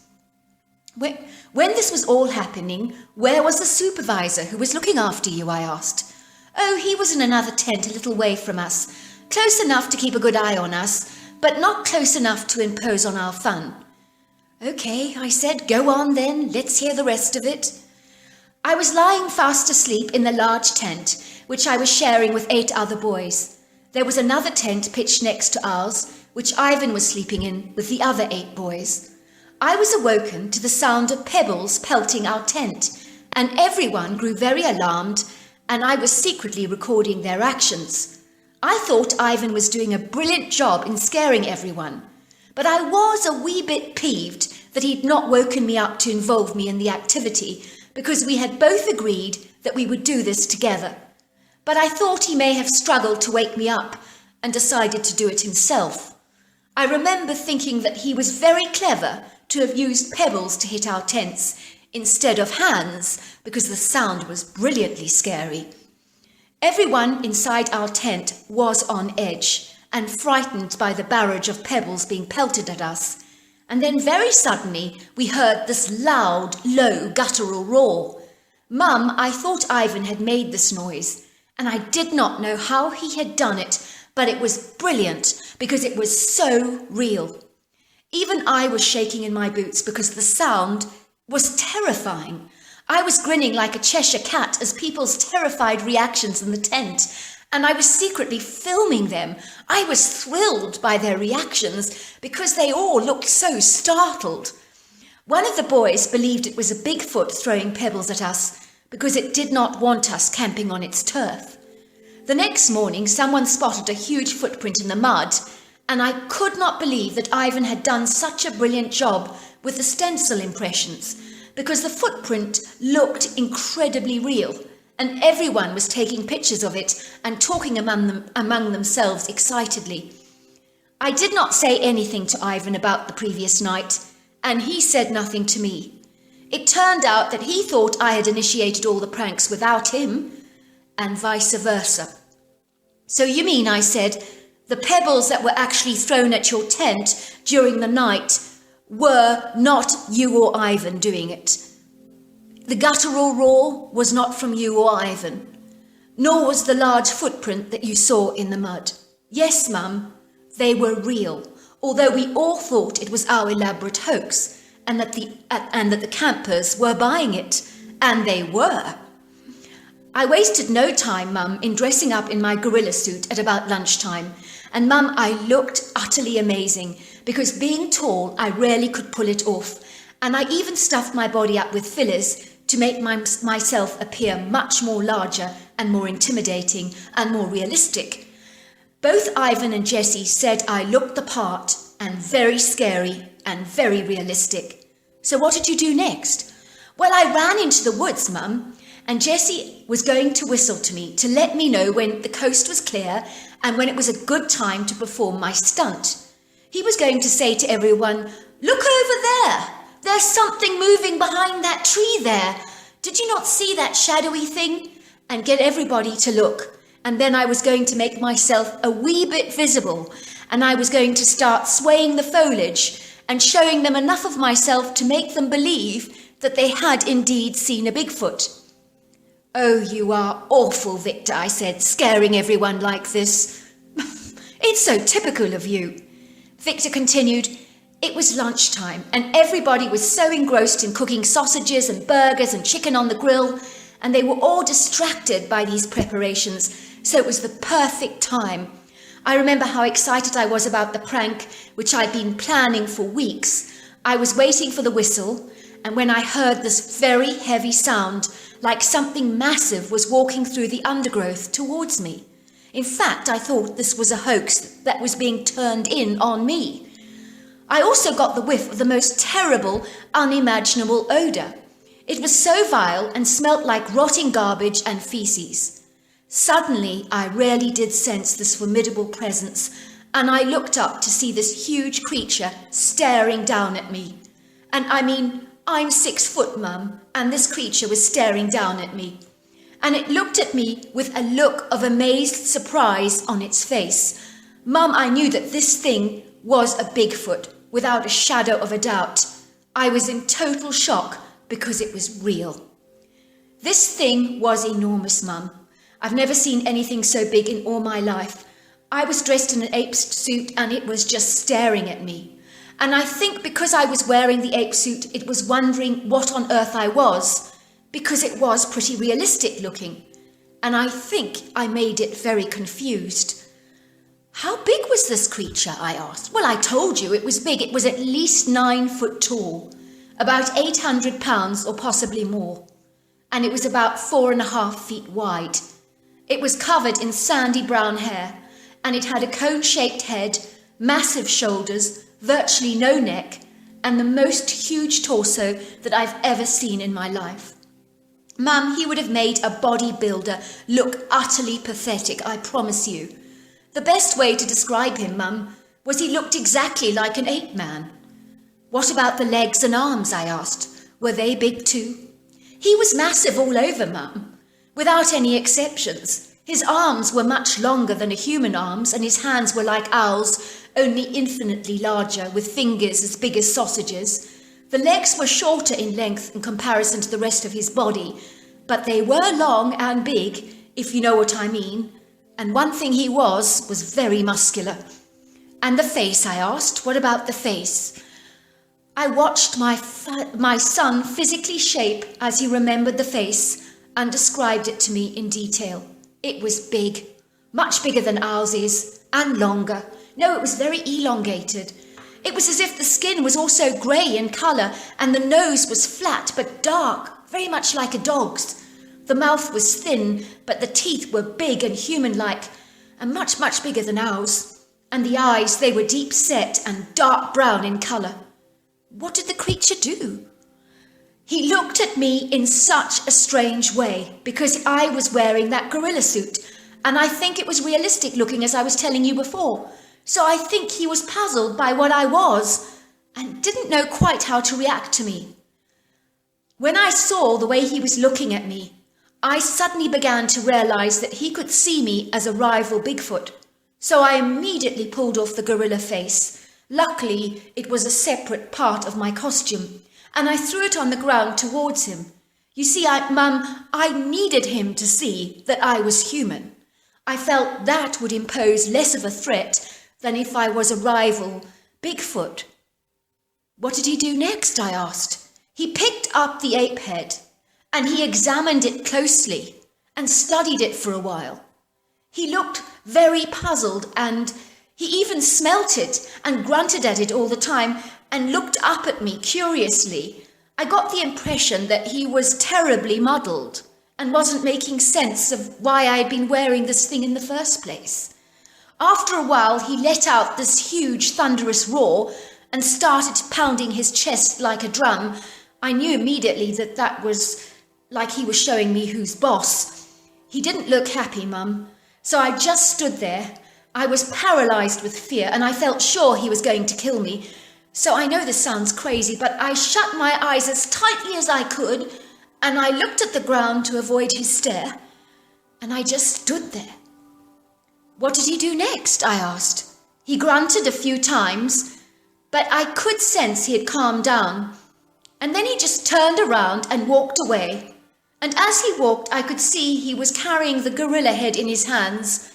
When this was all happening, where was the supervisor who was looking after you, I asked. "Oh, he was in another tent a little way from us, close enough to keep a good eye on us, but not close enough to impose on our fun." "Okay," I said, "go on then, let's hear the rest of it." I was lying fast asleep in the large tent, which I was sharing with 8 other boys. There was another tent pitched next to ours, which Ivan was sleeping in with the other 8 boys. I was awoken to the sound of pebbles pelting our tent, and everyone grew very alarmed, and I was secretly recording their actions. I thought Ivan was doing a brilliant job in scaring everyone, but I was a wee bit peeved that he'd not woken me up to involve me in the activity, because we had both agreed that we would do this together. But I thought he may have struggled to wake me up and decided to do it himself. I remember thinking that he was very clever to have used pebbles to hit our tents instead of hands, because the sound was brilliantly scary. Everyone inside our tent was on edge and frightened by the barrage of pebbles being pelted at us. And then very suddenly we heard this loud, low, guttural roar. Mum, I thought Ivan had made this noise, and I did not know how he had done it, but it was brilliant because it was so real. Even I was shaking in my boots because the sound was terrifying. I was grinning like a Cheshire cat as people's terrified reactions in the tent, and I was secretly filming them. I was thrilled by their reactions because they all looked so startled. One of the boys believed it was a Bigfoot throwing pebbles at us because it did not want us camping on its turf. The next morning, someone spotted a huge footprint in the mud, and I could not believe that Ivan had done such a brilliant job with the stencil impressions, because the footprint looked incredibly real, and everyone was taking pictures of it and talking among themselves excitedly. I did not say anything to Ivan about the previous night, and he said nothing to me. It turned out that he thought I had initiated all the pranks without him, and vice versa. "So you mean," I said, "the pebbles that were actually thrown at your tent during the night were not you or Ivan doing it? The guttural roar was not from you or Ivan, nor was the large footprint that you saw in the mud?" "Yes, Mum, they were real, although we all thought it was our elaborate hoax, and that the campers were buying it, and they were." I wasted no time, Mum, in dressing up in my gorilla suit at about lunchtime, and Mum, I looked utterly amazing, because being tall, I rarely could pull it off, and I even stuffed my body up with fillers to make myself appear much more larger and more intimidating and more realistic. Both Ivan and Jessie said I looked the part, and very scary and very realistic. "So what did you do next?" "Well, I ran into the woods, Mum, and Jessie was going to whistle to me to let me know when the coast was clear and when it was a good time to perform my stunt. He was going to say to everyone, "Look over there! There's something moving behind that tree there. Did you not see that shadowy thing?" And get everybody to look. And then I was going to make myself a wee bit visible, and I was going to start swaying the foliage and showing them enough of myself to make them believe that they had indeed seen a Bigfoot. "Oh, you are awful, Victor," I said, scaring everyone like this. "It's so typical of you." Victor continued, "It was lunchtime, and everybody was so engrossed in cooking sausages and burgers and chicken on the grill, and they were all distracted by these preparations, so it was the perfect time. I remember how excited I was about the prank, which I'd been planning for weeks. I was waiting for the whistle, and when I heard this very heavy sound, like something massive was walking through the undergrowth towards me. In fact, I thought this was a hoax that was being turned in on me. I also got the whiff of the most terrible, unimaginable odour. It was so vile and smelt like rotting garbage and feces. Suddenly, I really did sense this formidable presence, and I looked up to see this huge creature staring down at me. And I mean, I'm 6 foot, Mum, and this creature was staring down at me. And it looked at me with a look of amazed surprise on its face. Mum, I knew that this thing was a Bigfoot, without a shadow of a doubt. I was in total shock because it was real. This thing was enormous, Mum. I've never seen anything so big in all my life. I was dressed in an ape suit and it was just staring at me. And I think because I was wearing the ape suit, it was wondering what on earth I was, because it was pretty realistic looking. And I think I made it very confused. "How big was this creature?" I asked. "Well, I told you it was big. It was at least 9 foot tall, about 800 pounds or possibly more. And it was about 4.5 feet wide. It was covered in sandy brown hair, and it had a cone-shaped head, massive shoulders, virtually no neck, and the most huge torso that I've ever seen in my life. Mum, he would have made a bodybuilder look utterly pathetic, I promise you. The best way to describe him, Mum, was he looked exactly like an ape man." "What about the legs and arms?" I asked. "Were they big too?" "He was massive all over, Mum. Without any exceptions. His arms were much longer than a human arms, and his hands were like owls, only infinitely larger, with fingers as big as sausages. The legs were shorter in length in comparison to the rest of his body, but they were long and big, if you know what I mean. And one thing he was very muscular." "And the face?" I asked. "What about the face?" I watched my son physically shape as he remembered the face and described it to me in detail. It was big, much bigger than Owls's, and longer. No, it was very elongated. It was as if the skin was also grey in colour, and the nose was flat but dark, very much like a dog's. The mouth was thin, but the teeth were big and human-like, and much, much bigger than Owl's. And the eyes, they were deep-set and dark brown in colour. What did the creature do? He looked at me in such a strange way, because I was wearing that gorilla suit, and I think it was realistic looking, as I was telling you before. So I think he was puzzled by what I was, and didn't know quite how to react to me. When I saw the way he was looking at me, I suddenly began to realise that he could see me as a rival Bigfoot. So I immediately pulled off the gorilla face. Luckily, it was a separate part of my costume, and I threw it on the ground towards him. You see, Mum, I needed him to see that I was human. I felt that would impose less of a threat than if I was a rival Bigfoot. "What did he do next?" I asked. "He picked up the ape head, and he examined it closely and studied it for a while. He looked very puzzled, and he even smelt it and grunted at it all the time and looked up at me curiously. I got the impression that he was terribly muddled and wasn't making sense of why I had been wearing this thing in the first place. After a while, he let out this huge thunderous roar and started pounding his chest like a drum. I knew immediately that was like he was showing me who's boss. He didn't look happy, Mum. So I just stood there. I was paralysed with fear and I felt sure he was going to kill me. So I know this sounds crazy, but I shut my eyes as tightly as I could and I looked at the ground to avoid his stare. And I just stood there. What did he do next? I asked. He grunted a few times, but I could sense he had calmed down. And then he just turned around and walked away. And as he walked, I could see he was carrying the gorilla head in his hands.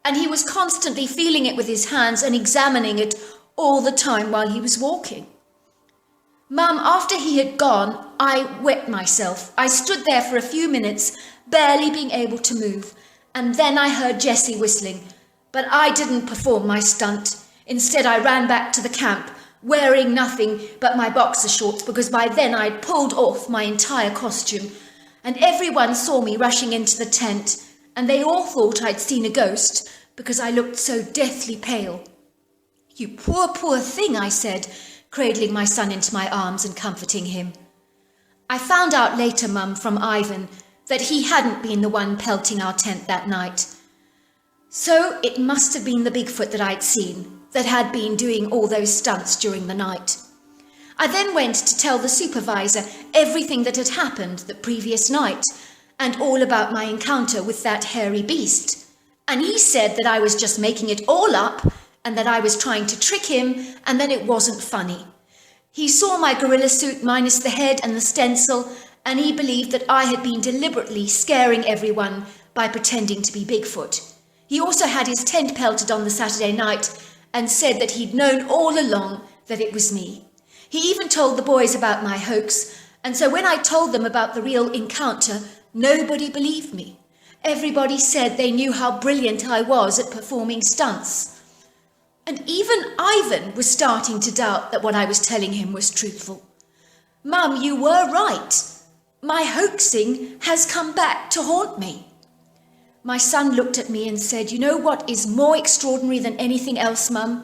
And he was constantly feeling it with his hands and examining it all the time while he was walking. Mum, after he had gone, I wet myself. I stood there for a few minutes, barely being able to move. And then I heard Jessie whistling. But I didn't perform my stunt. Instead, I ran back to the camp, wearing nothing but my boxer shorts because by then I'd pulled off my entire costume. And everyone saw me rushing into the tent, and they all thought I'd seen a ghost because I looked so deathly pale. You poor, poor thing, I said, cradling my son into my arms and comforting him. I found out later, Mum, from Ivan, that he hadn't been the one pelting our tent that night. So it must have been the Bigfoot that I'd seen, that had been doing all those stunts during the night. I then went to tell the supervisor everything that had happened the previous night, and all about my encounter with that hairy beast. And he said that I was just making it all up, and that I was trying to trick him, and that it wasn't funny. He saw my gorilla suit minus the head and the stencil, and he believed that I had been deliberately scaring everyone by pretending to be Bigfoot. He also had his tent pelted on the Saturday night and said that he'd known all along that it was me. He even told the boys about my hoax, and so when I told them about the real encounter, nobody believed me. Everybody said they knew how brilliant I was at performing stunts. And even Ivan was starting to doubt that what I was telling him was truthful. Mum, you were right. My hoaxing has come back to haunt me. My son looked at me and said, you know what is more extraordinary than anything else, Mum?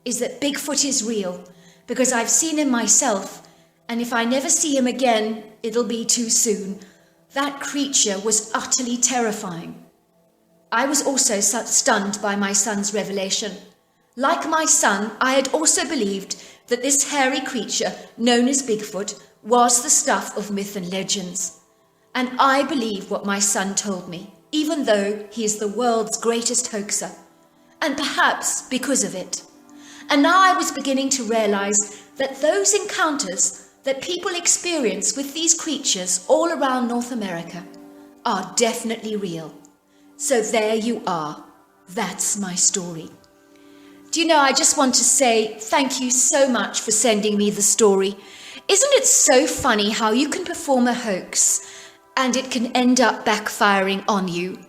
Is that Bigfoot is real, because I've seen him myself, and if I never see him again, it'll be too soon. That creature was utterly terrifying. I was also stunned by my son's revelation. Like my son, I had also believed that this hairy creature, known as Bigfoot, was the stuff of myth and legends. And I believe what my son told me, even though he is the world's greatest hoaxer, and perhaps because of it. And now I was beginning to realize that those encounters that people experience with these creatures all around North America are definitely real. So there you are. That's my story. Do you know, I just want to say thank you so much for sending me the story. Isn't it so funny how you can perform a hoax and it can end up backfiring on you?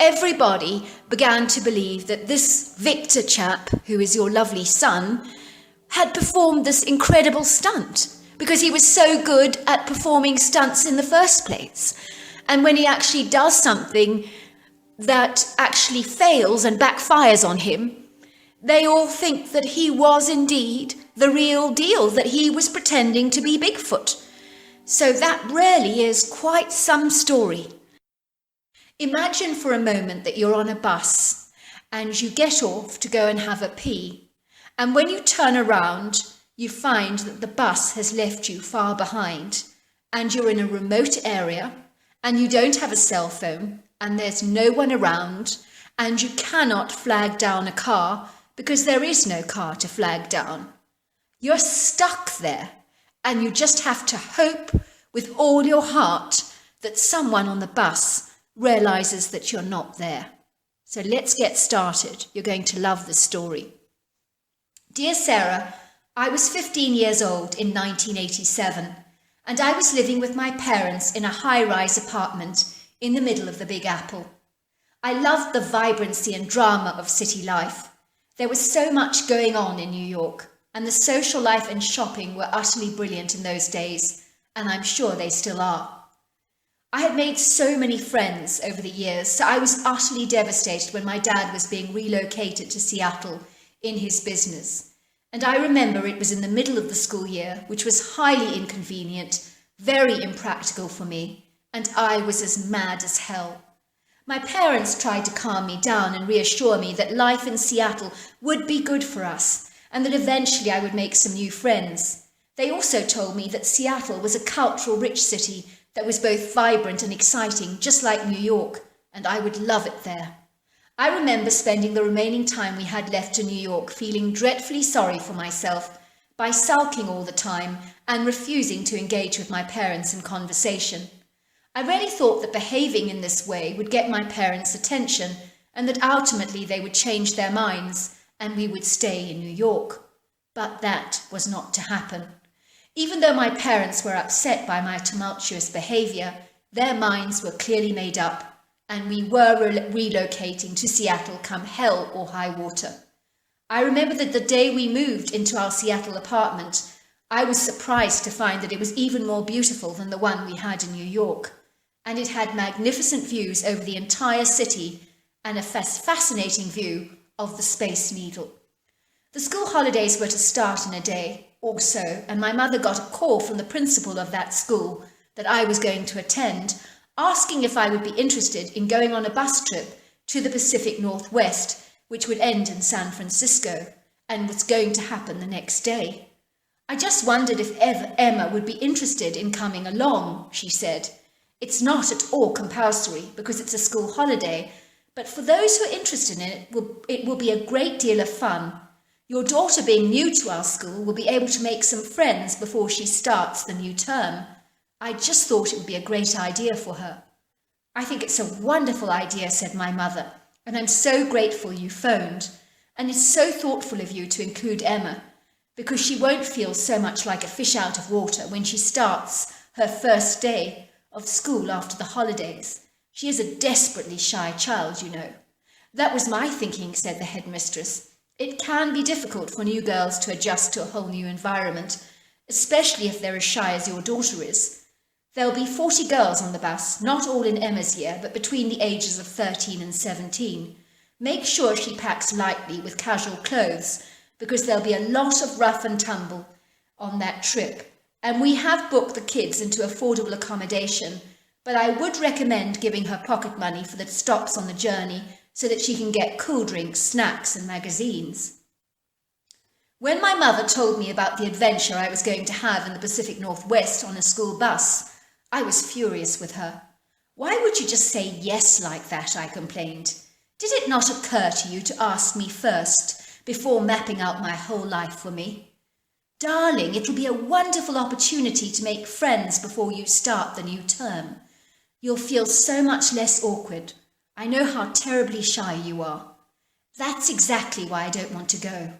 Everybody began to believe that this Victor chap, who is your lovely son, had performed this incredible stunt because he was so good at performing stunts in the first place. And when he actually does something that actually fails and backfires on him, they all think that he was indeed the real deal, that he was pretending to be Bigfoot. So that really is quite some story. Imagine for a moment that you're on a bus and you get off to go and have a pee. And when you turn around, you find that the bus has left you far behind and you're in a remote area and you don't have a cell phone and there's no one around and you cannot flag down a car because there is no car to flag down. You're stuck there and you just have to hope with all your heart that someone on the bus realizes that you're not there. So let's get started. You're going to love the story. Dear Sarah, I was 15 years old in 1987 and I was living with my parents in a high-rise apartment in the middle of the Big Apple. I loved the vibrancy and drama of city life. There was so much going on in New York, and the social life and shopping were utterly brilliant in those days, and I'm sure they still are. I had made so many friends over the years, so I was utterly devastated when my dad was being relocated to Seattle in his business. And I remember it was in the middle of the school year, which was highly inconvenient, very impractical for me, and I was as mad as hell. My parents tried to calm me down and reassure me that life in Seattle would be good for us, and that eventually I would make some new friends. They also told me that Seattle was a cultural rich city that was both vibrant and exciting, just like New York, and I would love it there. I remember spending the remaining time we had left in New York feeling dreadfully sorry for myself by sulking all the time and refusing to engage with my parents in conversation. I really thought that behaving in this way would get my parents' attention and that ultimately they would change their minds and we would stay in New York. But that was not to happen. Even though my parents were upset by my tumultuous behaviour, their minds were clearly made up, and we were relocating to Seattle come hell or high water. I remember that the day we moved into our Seattle apartment, I was surprised to find that it was even more beautiful than the one we had in New York, and it had magnificent views over the entire city and a fascinating view of the Space Needle. The school holidays were to start in a day or so, and my mother got a call from the principal of that school that I was going to attend, asking if I would be interested in going on a bus trip to the Pacific Northwest, which would end in San Francisco, and was going to happen the next day. I just wondered if Emma would be interested in coming along, she said. It's not at all compulsory because it's a school holiday, but for those who are interested in it, it will be a great deal of fun. Your daughter, being new to our school, will be able to make some friends before she starts the new term. I just thought it would be a great idea for her. I think it's a wonderful idea, said my mother, and I'm so grateful you phoned. And it's so thoughtful of you to include Emma, because she won't feel so much like a fish out of water when she starts her first day of school after the holidays. She is a desperately shy child, you know. That was my thinking, said the headmistress. It can be difficult for new girls to adjust to a whole new environment, especially if they're as shy as your daughter is. There'll be 40 girls on the bus, not all in Emma's year, but between the ages of 13 and 17. Make sure she packs lightly with casual clothes, because there'll be a lot of rough and tumble on that trip. And we have booked the kids into affordable accommodation, but I would recommend giving her pocket money for the stops on the journey so that she can get cool drinks, snacks, and magazines. When my mother told me about the adventure I was going to have in the Pacific Northwest on a school bus, I was furious with her. Why would you just say yes like that, I complained. Did it not occur to you to ask me first, before mapping out my whole life for me? Darling, it'll be a wonderful opportunity to make friends before you start the new term. You'll feel so much less awkward. I know how terribly shy you are. That's exactly why I don't want to go.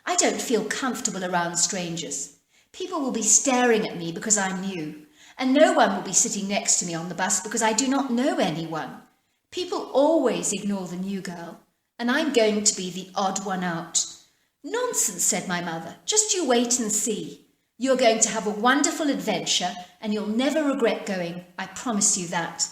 I don't feel comfortable around strangers. People will be staring at me because I'm new, and no one will be sitting next to me on the bus because I do not know anyone. People always ignore the new girl, and I'm going to be the odd one out. Nonsense, said my mother. Just you wait and see. You're going to have a wonderful adventure, and you'll never regret going. I promise you that.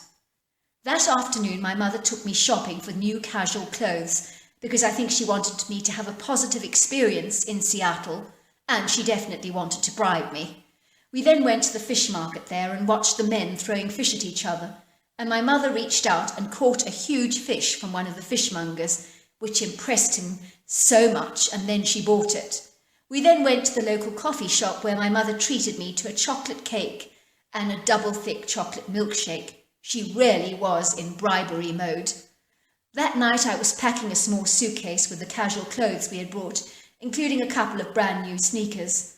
That afternoon, my mother took me shopping for new casual clothes because I think she wanted me to have a positive experience in Seattle, and she definitely wanted to bribe me. We then went to the fish market there and watched the men throwing fish at each other, and my mother reached out and caught a huge fish from one of the fishmongers, which impressed him so much, and then she bought it. We then went to the local coffee shop where my mother treated me to a chocolate cake and a double-thick chocolate milkshake. She really was in bribery mode. That night I was packing a small suitcase with the casual clothes we had brought, including a couple of brand new sneakers.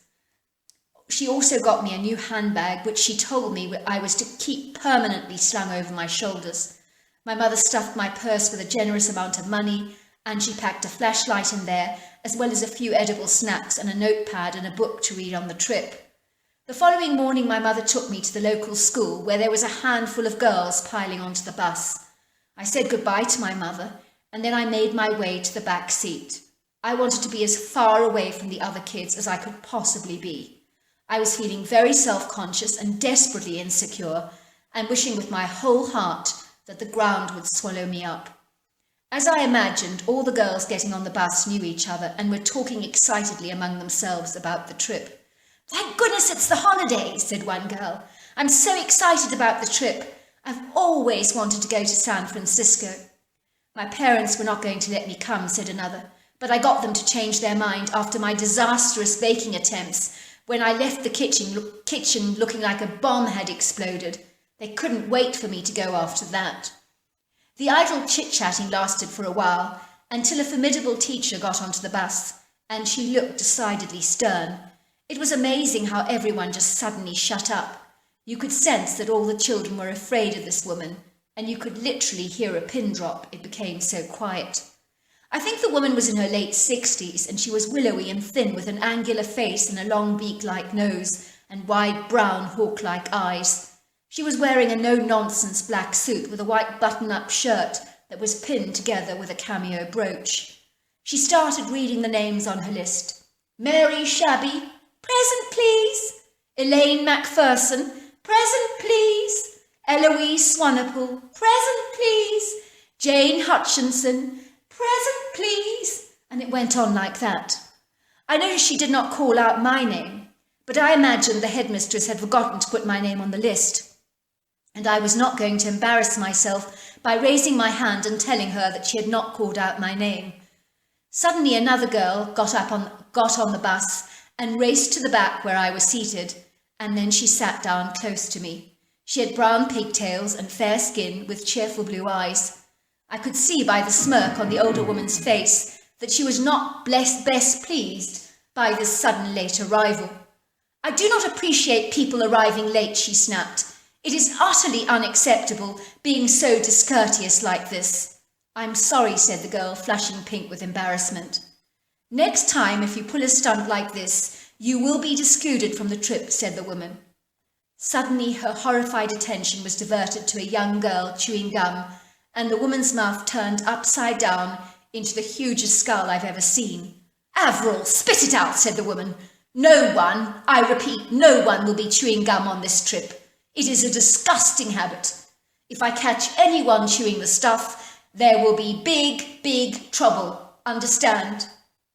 She also got me a new handbag, which she told me I was to keep permanently slung over my shoulders. My mother stuffed my purse with a generous amount of money, and she packed a flashlight in there, as well as a few edible snacks and a notepad and a book to read on the trip. The following morning, my mother took me to the local school, where there was a handful of girls piling onto the bus. I said goodbye to my mother, and then I made my way to the back seat. I wanted to be as far away from the other kids as I could possibly be. I was feeling very self-conscious and desperately insecure, and wishing with my whole heart that the ground would swallow me up. As I imagined, all the girls getting on the bus knew each other and were talking excitedly among themselves about the trip. "Thank goodness it's the holidays," said one girl. "I'm so excited about the trip. I've always wanted to go to San Francisco." "My parents were not going to let me come," said another, "but I got them to change their mind after my disastrous baking attempts when I left the kitchen looking like a bomb had exploded. They couldn't wait for me to go after that." The idle chit-chatting lasted for a while, until a formidable teacher got onto the bus, and she looked decidedly stern. It was amazing how everyone just suddenly shut up. You could sense that all the children were afraid of this woman, and you could literally hear a pin drop, it became so quiet. I think the woman was in her late 60s, and she was willowy and thin with an angular face and a long beak-like nose and wide brown hawk-like eyes. She was wearing a no-nonsense black suit with a white button-up shirt that was pinned together with a cameo brooch. She started reading the names on her list. "Mary Shabby, present please. Elaine Macpherson, present please. Eloise Swanepoel, present please. Jane Hutchinson, present please." And it went on like that. I noticed she did not call out my name, but I imagined the headmistress had forgotten to put my name on the list, and I was not going to embarrass myself by raising my hand and telling her that she had not called out my name. Suddenly another girl got on the bus and raced to the back where I was seated, and then she sat down close to me. She had brown pigtails and fair skin with cheerful blue eyes. I could see by the smirk on the older woman's face that she was not best pleased by this sudden late arrival. "I do not appreciate people arriving late," she snapped. "It is utterly unacceptable being so discourteous like this." "I'm sorry," said the girl, flushing pink with embarrassment. "Next time, if you pull a stunt like this, you will be excluded from the trip," said the woman. Suddenly her horrified attention was diverted to a young girl chewing gum, and the woman's mouth turned upside down into the hugest skull I've ever seen. "Avril, spit it out," said the woman. "No one, I repeat, no one will be chewing gum on this trip. It is a disgusting habit. If I catch anyone chewing the stuff, there will be big, big trouble. Understand?"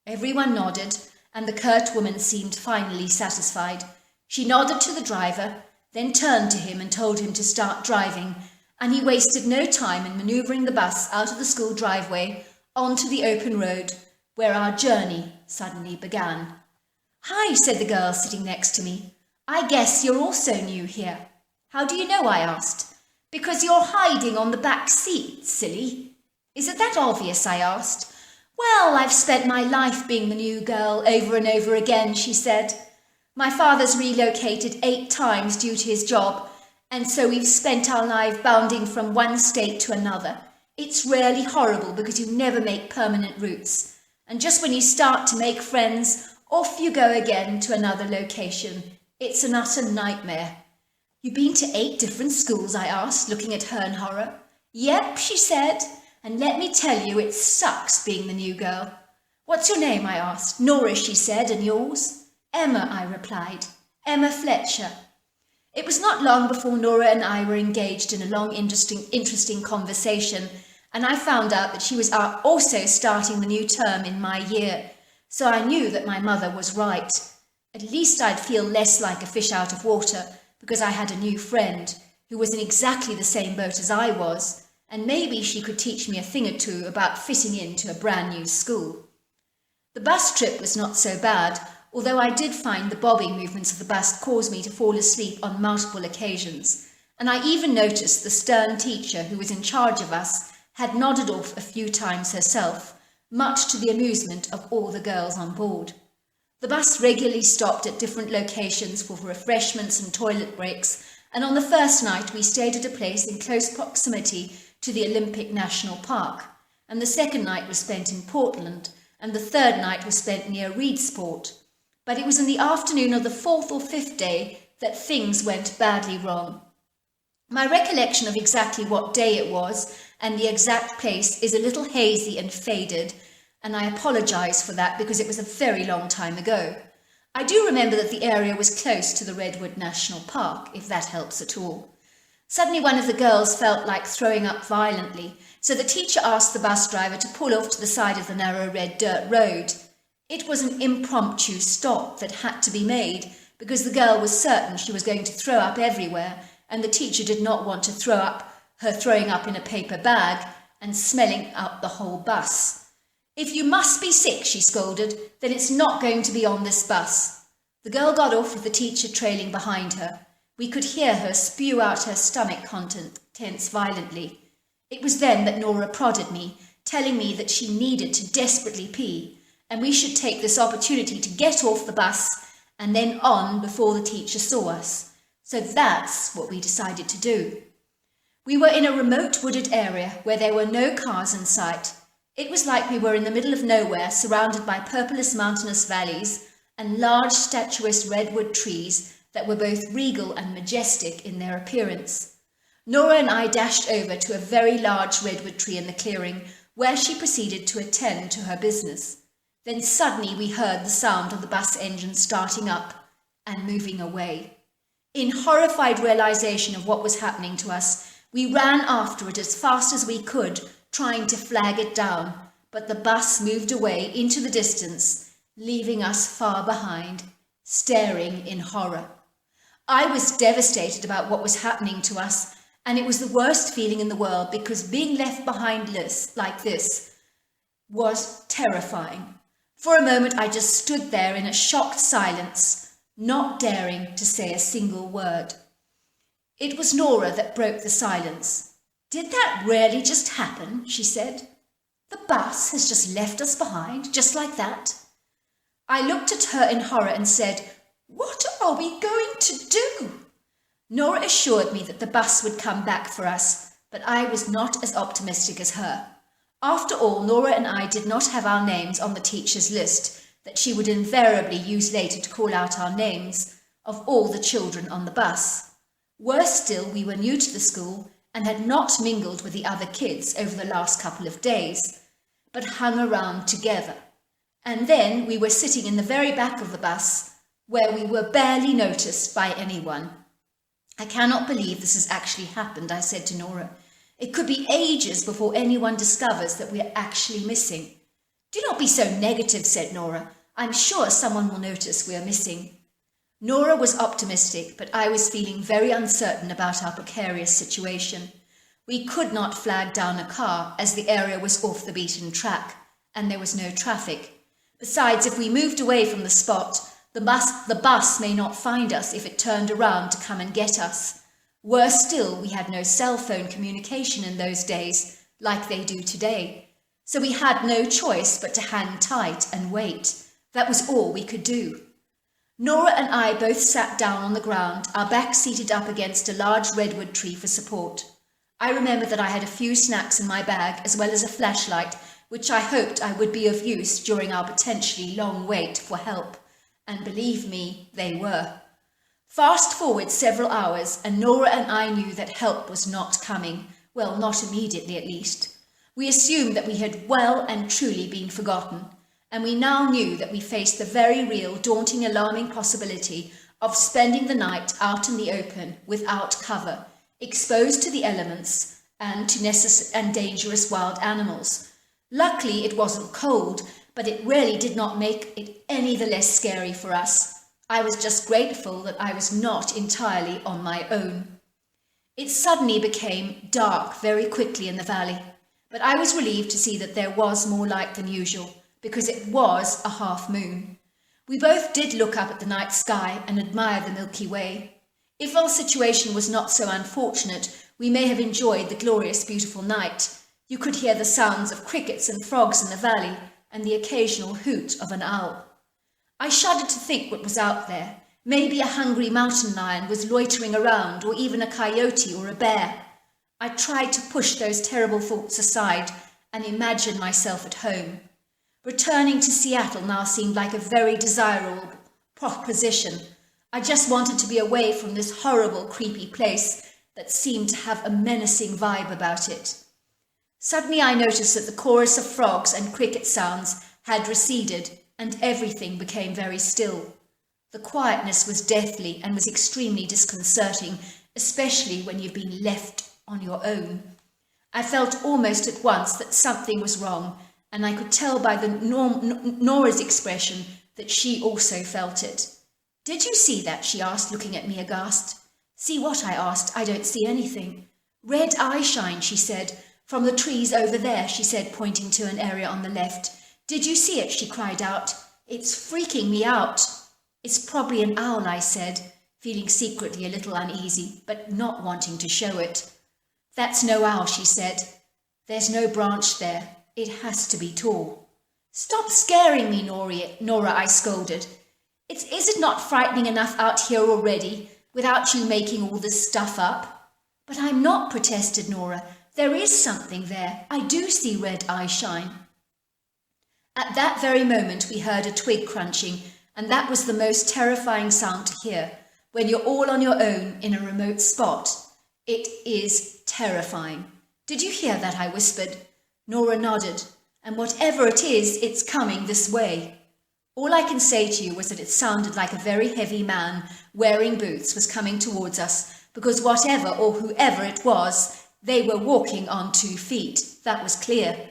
Everyone nodded, and the curt woman seemed finally satisfied. She nodded to the driver, then turned to him and told him to start driving, and he wasted no time in manoeuvring the bus out of the school driveway onto the open road, where our journey suddenly began. "Hi," said the girl sitting next to me. "I guess you're also new here." "How do you know?" I asked. "Because you're hiding on the back seat, silly." "Is it that obvious?" I asked. "Well, I've spent my life being the new girl over and over again," she said. "My father's relocated 8 times due to his job, and so we've spent our life bounding from one state to another. It's really horrible because you never make permanent roots. And just when you start to make friends, off you go again to another location. It's an utter nightmare." "You've been to 8 different schools?" I asked, looking at her in horror. "Yep," she said, "and let me tell you, it sucks being the new girl." "What's your name?" I asked. "Nora," she said, "and yours?" "Emma," I replied. "Emma Fletcher." It was not long before Nora and I were engaged in a long, interesting conversation, and I found out that she was also starting the new term in my year, so I knew that my mother was right. At least I'd feel less like a fish out of water, because I had a new friend who was in exactly the same boat as I was, and maybe she could teach me a thing or two about fitting into a brand new school. The bus trip was not so bad, although I did find the bobbing movements of the bus caused me to fall asleep on multiple occasions, and I even noticed the stern teacher who was in charge of us had nodded off a few times herself, much to the amusement of all the girls on board. The bus regularly stopped at different locations for refreshments and toilet breaks, and on the first night we stayed at a place in close proximity to the Olympic National Park, and the second night was spent in Portland, and the third night was spent near Reedsport. But it was in the afternoon of the 4th or 5th day that things went badly wrong. My recollection of exactly what day it was and the exact place is a little hazy and faded, and I apologise for that because it was a very long time ago. I do remember that the area was close to the Redwood National Park, if that helps at all. Suddenly one of the girls felt like throwing up violently, so the teacher asked the bus driver to pull off to the side of the narrow red dirt road. It was an impromptu stop that had to be made because the girl was certain she was going to throw up everywhere, and the teacher did not want to throwing up in a paper bag and smelling out the whole bus. "If you must be sick," she scolded, "then it's not going to be on this bus." The girl got off with the teacher trailing behind her. We could hear her spew out her stomach contents violently. It was then that Nora prodded me, telling me that she needed to desperately pee, and we should take this opportunity to get off the bus and then on before the teacher saw us. So that's what we decided to do. We were in a remote wooded area where there were no cars in sight. It was like we were in the middle of nowhere, surrounded by purplish mountainous valleys and large statuesque redwood trees that were both regal and majestic in their appearance. Nora and I dashed over to a very large redwood tree in the clearing, where she proceeded to attend to her business. Then suddenly we heard the sound of the bus engine starting up and moving away. In horrified realization of what was happening to us, we ran after it as fast as we could, trying to flag it down, but the bus moved away into the distance, leaving us far behind, staring in horror. I was devastated about what was happening to us, and it was the worst feeling in the world because being left behind like this was terrifying. For a moment I just stood there in a shocked silence, not daring to say a single word. It was Nora that broke the silence. "Did that really just happen?" she said. "The bus has just left us behind, just like that?" I looked at her in horror and said, "What are we going to do?" Nora assured me that the bus would come back for us, but I was not as optimistic as her. After all, Nora and I did not have our names on the teacher's list that she would invariably use later to call out our names of all the children on the bus. Worse still, we were new to the school and had not mingled with the other kids over the last couple of days, but hung around together. And then we were sitting in the very back of the bus, where we were barely noticed by anyone. "I cannot believe this has actually happened," I said to Nora. "It could be ages before anyone discovers that we are actually missing." "Do not be so negative," said Nora. "I'm sure someone will notice we are missing." Nora was optimistic, but I was feeling very uncertain about our precarious situation. We could not flag down a car, as the area was off the beaten track, and there was no traffic. Besides, if we moved away from the spot, the bus may not find us if it turned around to come and get us. Worse still, we had no cell phone communication in those days, like they do today. So we had no choice but to hang tight and wait. That was all we could do. Nora and I both sat down on the ground, our backs seated up against a large redwood tree for support. I remember that I had a few snacks in my bag, as well as a flashlight, which I hoped I would be of use during our potentially long wait for help. And believe me, they were. Fast forward several hours, and Nora and I knew that help was not coming. Well, not immediately at least. We assumed that we had well and truly been forgotten, and we now knew that we faced the very real, daunting, alarming possibility of spending the night out in the open, without cover, exposed to the elements and to dangerous wild animals. Luckily, it wasn't cold, but it really did not make it any the less scary for us. I was just grateful that I was not entirely on my own. It suddenly became dark very quickly in the valley, but I was relieved to see that there was more light than usual, because it was a half moon. We both did look up at the night sky and admire the Milky Way. If our situation was not so unfortunate, we may have enjoyed the glorious, beautiful night. You could hear the sounds of crickets and frogs in the valley, and the occasional hoot of an owl. I shuddered to think what was out there. Maybe a hungry mountain lion was loitering around, or even a coyote or a bear. I tried to push those terrible thoughts aside and imagine myself at home. Returning to Seattle now seemed like a very desirable proposition. I just wanted to be away from this horrible, creepy place that seemed to have a menacing vibe about it. Suddenly I noticed that the chorus of frogs and cricket sounds had receded, and everything became very still. The quietness was deathly and was extremely disconcerting, especially when you've been left on your own. I felt almost at once that something was wrong, and I could tell by Nora's expression that she also felt it. "Did you see that?" she asked, looking at me aghast. See what? I asked. I don't see anything. Red eye shine, she said. From the trees over there, she said, pointing to an area on the left. Did you see it? She cried out. It's freaking me out. It's probably an owl, I said, feeling secretly a little uneasy, but not wanting to show it. That's no owl, she said. There's no branch there. It has to be tall. Stop scaring me, Nora, I scolded. Is it not frightening enough out here already, without you making all this stuff up? But I'm not, protested Nora. There is something there. I do see red eye shine. At that very moment we heard a twig crunching, and that was the most terrifying sound to hear when you're all on your own in a remote spot. It is terrifying. Did you hear that? I whispered. Nora nodded. And whatever it is, it's coming this way. All I can say to you was that it sounded like a very heavy man wearing boots was coming towards us, because whatever or whoever it was, they were walking on 2 feet. That was clear.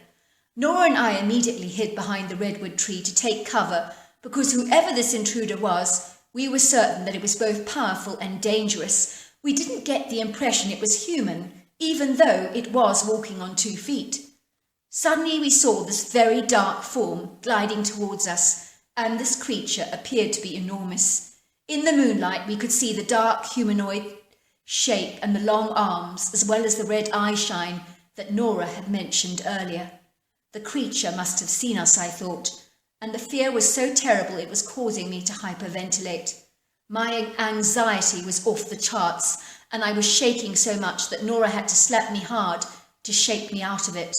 Nora and I immediately hid behind the redwood tree to take cover, because whoever this intruder was, we were certain that it was both powerful and dangerous. We didn't get the impression it was human, even though it was walking on 2 feet. Suddenly we saw this very dark form gliding towards us, and this creature appeared to be enormous. In the moonlight we could see the dark humanoid shape and the long arms, as well as the red eye shine that Nora had mentioned earlier. The creature must have seen us, I thought, and the fear was so terrible it was causing me to hyperventilate. My anxiety was off the charts, and I was shaking so much that Nora had to slap me hard to shake me out of it.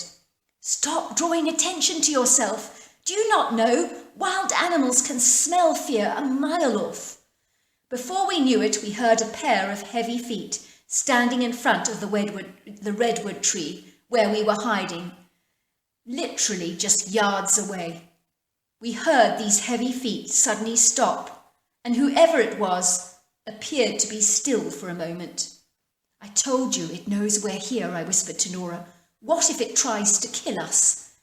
Stop drawing attention to yourself. Do you not know wild animals can smell fear a mile off? Before we knew it, we heard a pair of heavy feet standing in front of the redwood tree where we were hiding, literally just yards away. We heard these heavy feet suddenly stop, and whoever it was appeared to be still for a moment. I told you it knows we're here, I whispered to Nora. What if it tries to kill us?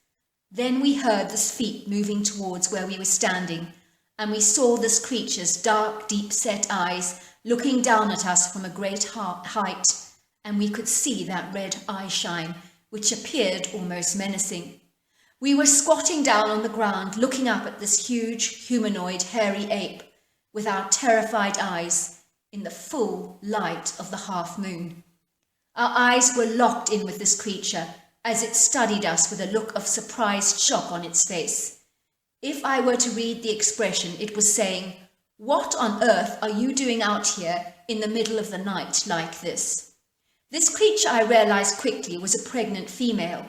Then we heard this feet moving towards where we were standing, and we saw this creature's dark, deep-set eyes looking down at us from a great height, and we could see that red eye shine, which appeared almost menacing. We were squatting down on the ground, looking up at this huge, humanoid, hairy ape, with our terrified eyes in the full light of the half-moon. Our eyes were locked in with this creature as it studied us with a look of surprised shock on its face. If I were to read the expression, it was saying, "What on earth are you doing out here in the middle of the night like this?" This creature, I realized quickly, was a pregnant female.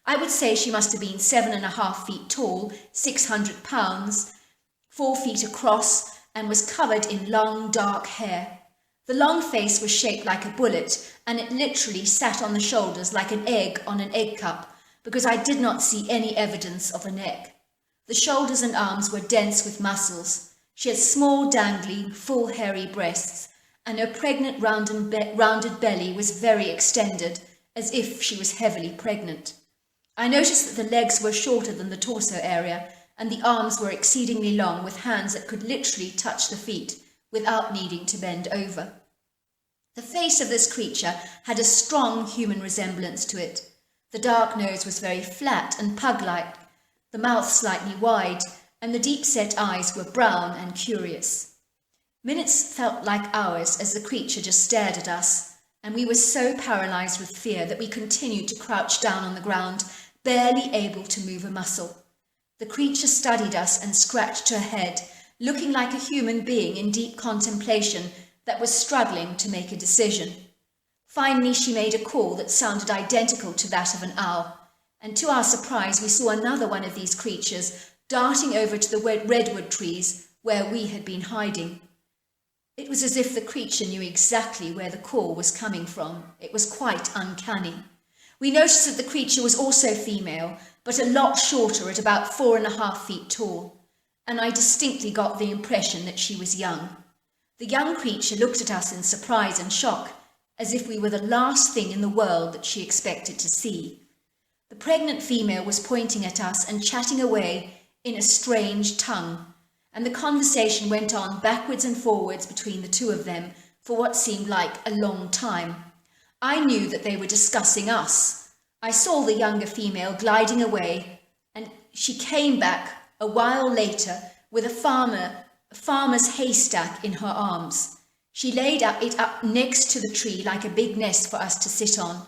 I would say she must have been 7.5 feet tall, 600 pounds, 4 feet across, and was covered in long, dark hair. The long face was shaped like a bullet, and it literally sat on the shoulders like an egg on an egg cup, because I did not see any evidence of a neck. The shoulders and arms were dense with muscles. She had small, dangling, full, hairy breasts, and her pregnant, rounded belly was very extended, as if she was heavily pregnant. I noticed that the legs were shorter than the torso area, and the arms were exceedingly long, with hands that could literally touch the feet without needing to bend over. The face of this creature had a strong human resemblance to it. The dark nose was very flat and pug-like, the mouth slightly wide, and the deep-set eyes were brown and curious. Minutes felt like hours as the creature just stared at us, and we were so paralyzed with fear that we continued to crouch down on the ground, barely able to move a muscle. The creature studied us and scratched her head, looking like a human being in deep contemplation that was struggling to make a decision. Finally, she made a call that sounded identical to that of an owl, and to our surprise, we saw another one of these creatures darting over to the redwood trees where we had been hiding. It was as if the creature knew exactly where the call was coming from. It was quite uncanny. We noticed that the creature was also female, but a lot shorter at about 4.5 feet tall, and I distinctly got the impression that she was young. The young creature looked at us in surprise and shock, as if we were the last thing in the world that she expected to see. The pregnant female was pointing at us and chatting away in a strange tongue, and the conversation went on backwards and forwards between the two of them for what seemed like a long time. I knew that they were discussing us. I saw the younger female gliding away, and she came back a while later with a farmer's haystack in her arms. She laid it up next to the tree like a big nest for us to sit on.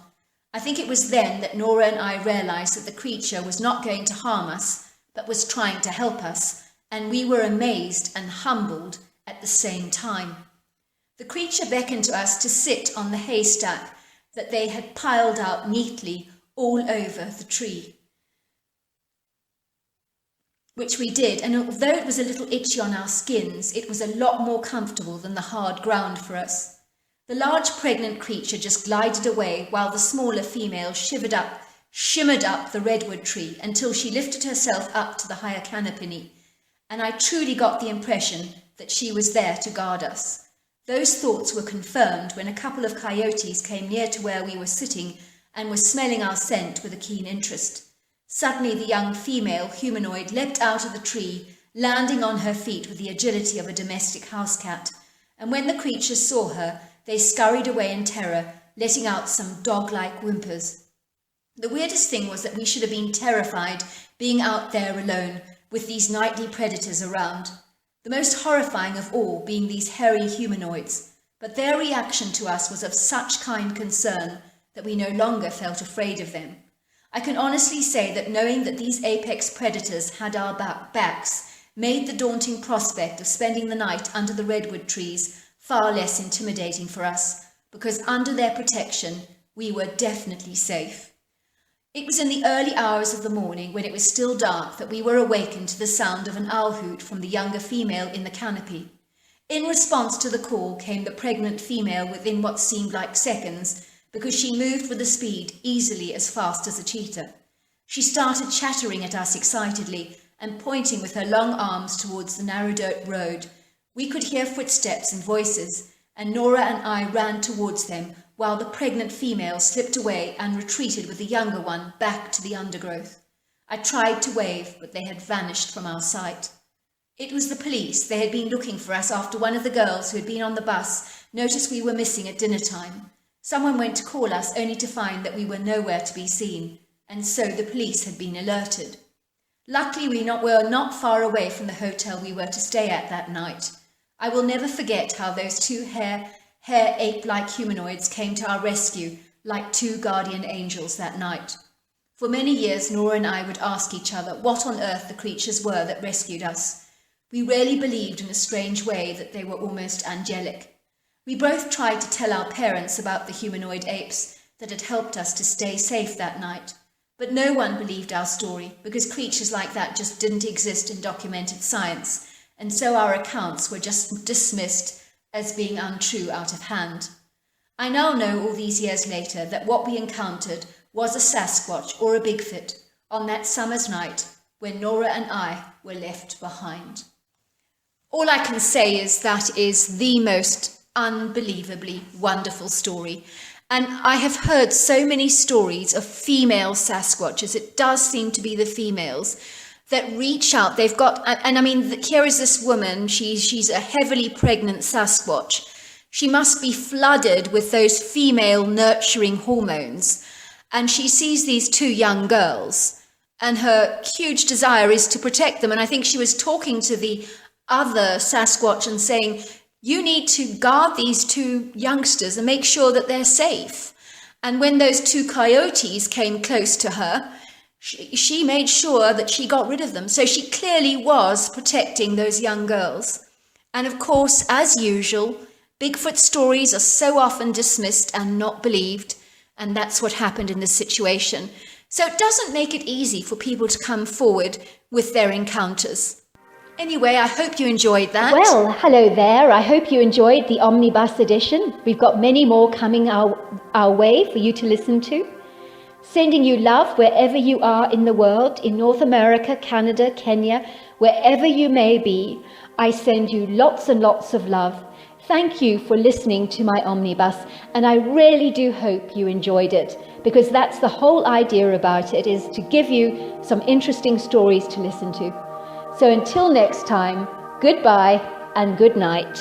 I think it was then that Nora and I realised that the creature was not going to harm us, but was trying to help us, and we were amazed and humbled at the same time. The creature beckoned to us to sit on the haystack that they had piled out neatly all over the tree, which we did, and although it was a little itchy on our skins, it was a lot more comfortable than the hard ground for us. The large pregnant creature just glided away while the smaller female shimmered up the redwood tree until she lifted herself up to the higher canopy, and I truly got the impression that she was there to guard us. Those thoughts were confirmed when a couple of coyotes came near to where we were sitting and were smelling our scent with a keen interest. Suddenly the young female humanoid leapt out of the tree, landing on her feet with the agility of a domestic house cat, and when the creatures saw her, they scurried away in terror, letting out some dog-like whimpers. The weirdest thing was that we should have been terrified being out there alone with these nightly predators around. The most horrifying of all being these hairy humanoids, but their reaction to us was of such kind concern that we no longer felt afraid of them. I can honestly say that knowing that these apex predators had our backs made the daunting prospect of spending the night under the redwood trees far less intimidating for us, because under their protection we were definitely safe. It was in the early hours of the morning, when it was still dark, that we were awakened to the sound of an owl hoot from the younger female in the canopy. In response to the call came the pregnant female within what seemed like seconds, because she moved with a speed easily as fast as a cheetah. She started chattering at us excitedly and pointing with her long arms towards the narrow dirt road. We could hear footsteps and voices, and Nora and I ran towards them, while the pregnant female slipped away and retreated with the younger one back to the undergrowth. I tried to wave, but they had vanished from our sight. It was the police. They had been looking for us after one of the girls who had been on the bus noticed we were missing at dinner time. Someone went to call us only to find that we were nowhere to be seen, and so the police had been alerted. Luckily, we were not far away from the hotel we were to stay at that night. I will never forget how those two hair ape-like humanoids came to our rescue like two guardian angels that night. For many years, Nora and I would ask each other what on earth the creatures were that rescued us. We really believed in a strange way that they were almost angelic. We both tried to tell our parents about the humanoid apes that had helped us to stay safe that night, but no one believed our story because creatures like that just didn't exist in documented science, and so our accounts were just dismissed as being untrue out of hand. I now know all these years later that what we encountered was a Sasquatch or a Bigfoot on that summer's night when Nora and I were left behind. All I can say is that is the most unbelievably wonderful story. And I have heard so many stories of female Sasquatches. It does seem to be the females that reach out. They've got, and I mean, here is this woman, she's a heavily pregnant Sasquatch. She must be flooded with those female nurturing hormones. And she sees these two young girls, and her huge desire is to protect them. And I think she was talking to the other Sasquatch and saying, you need to guard these two youngsters and make sure that they're safe. And when those two coyotes came close to her, she made sure that she got rid of them. So she clearly was protecting those young girls. And of course, as usual, Bigfoot stories are so often dismissed and not believed. And that's what happened in this situation. So it doesn't make it easy for people to come forward with their encounters. Anyway, I hope you enjoyed that. Well, hello there. I hope you enjoyed the Omnibus edition. We've got many more coming our way for you to listen to. Sending you love wherever you are in the world, in North America, Canada, Kenya, wherever you may be. I send you lots and lots of love. Thank you for listening to my Omnibus, and I really do hope you enjoyed it, because that's the whole idea about it, is to give you some interesting stories to listen to. So until next time, goodbye and good night.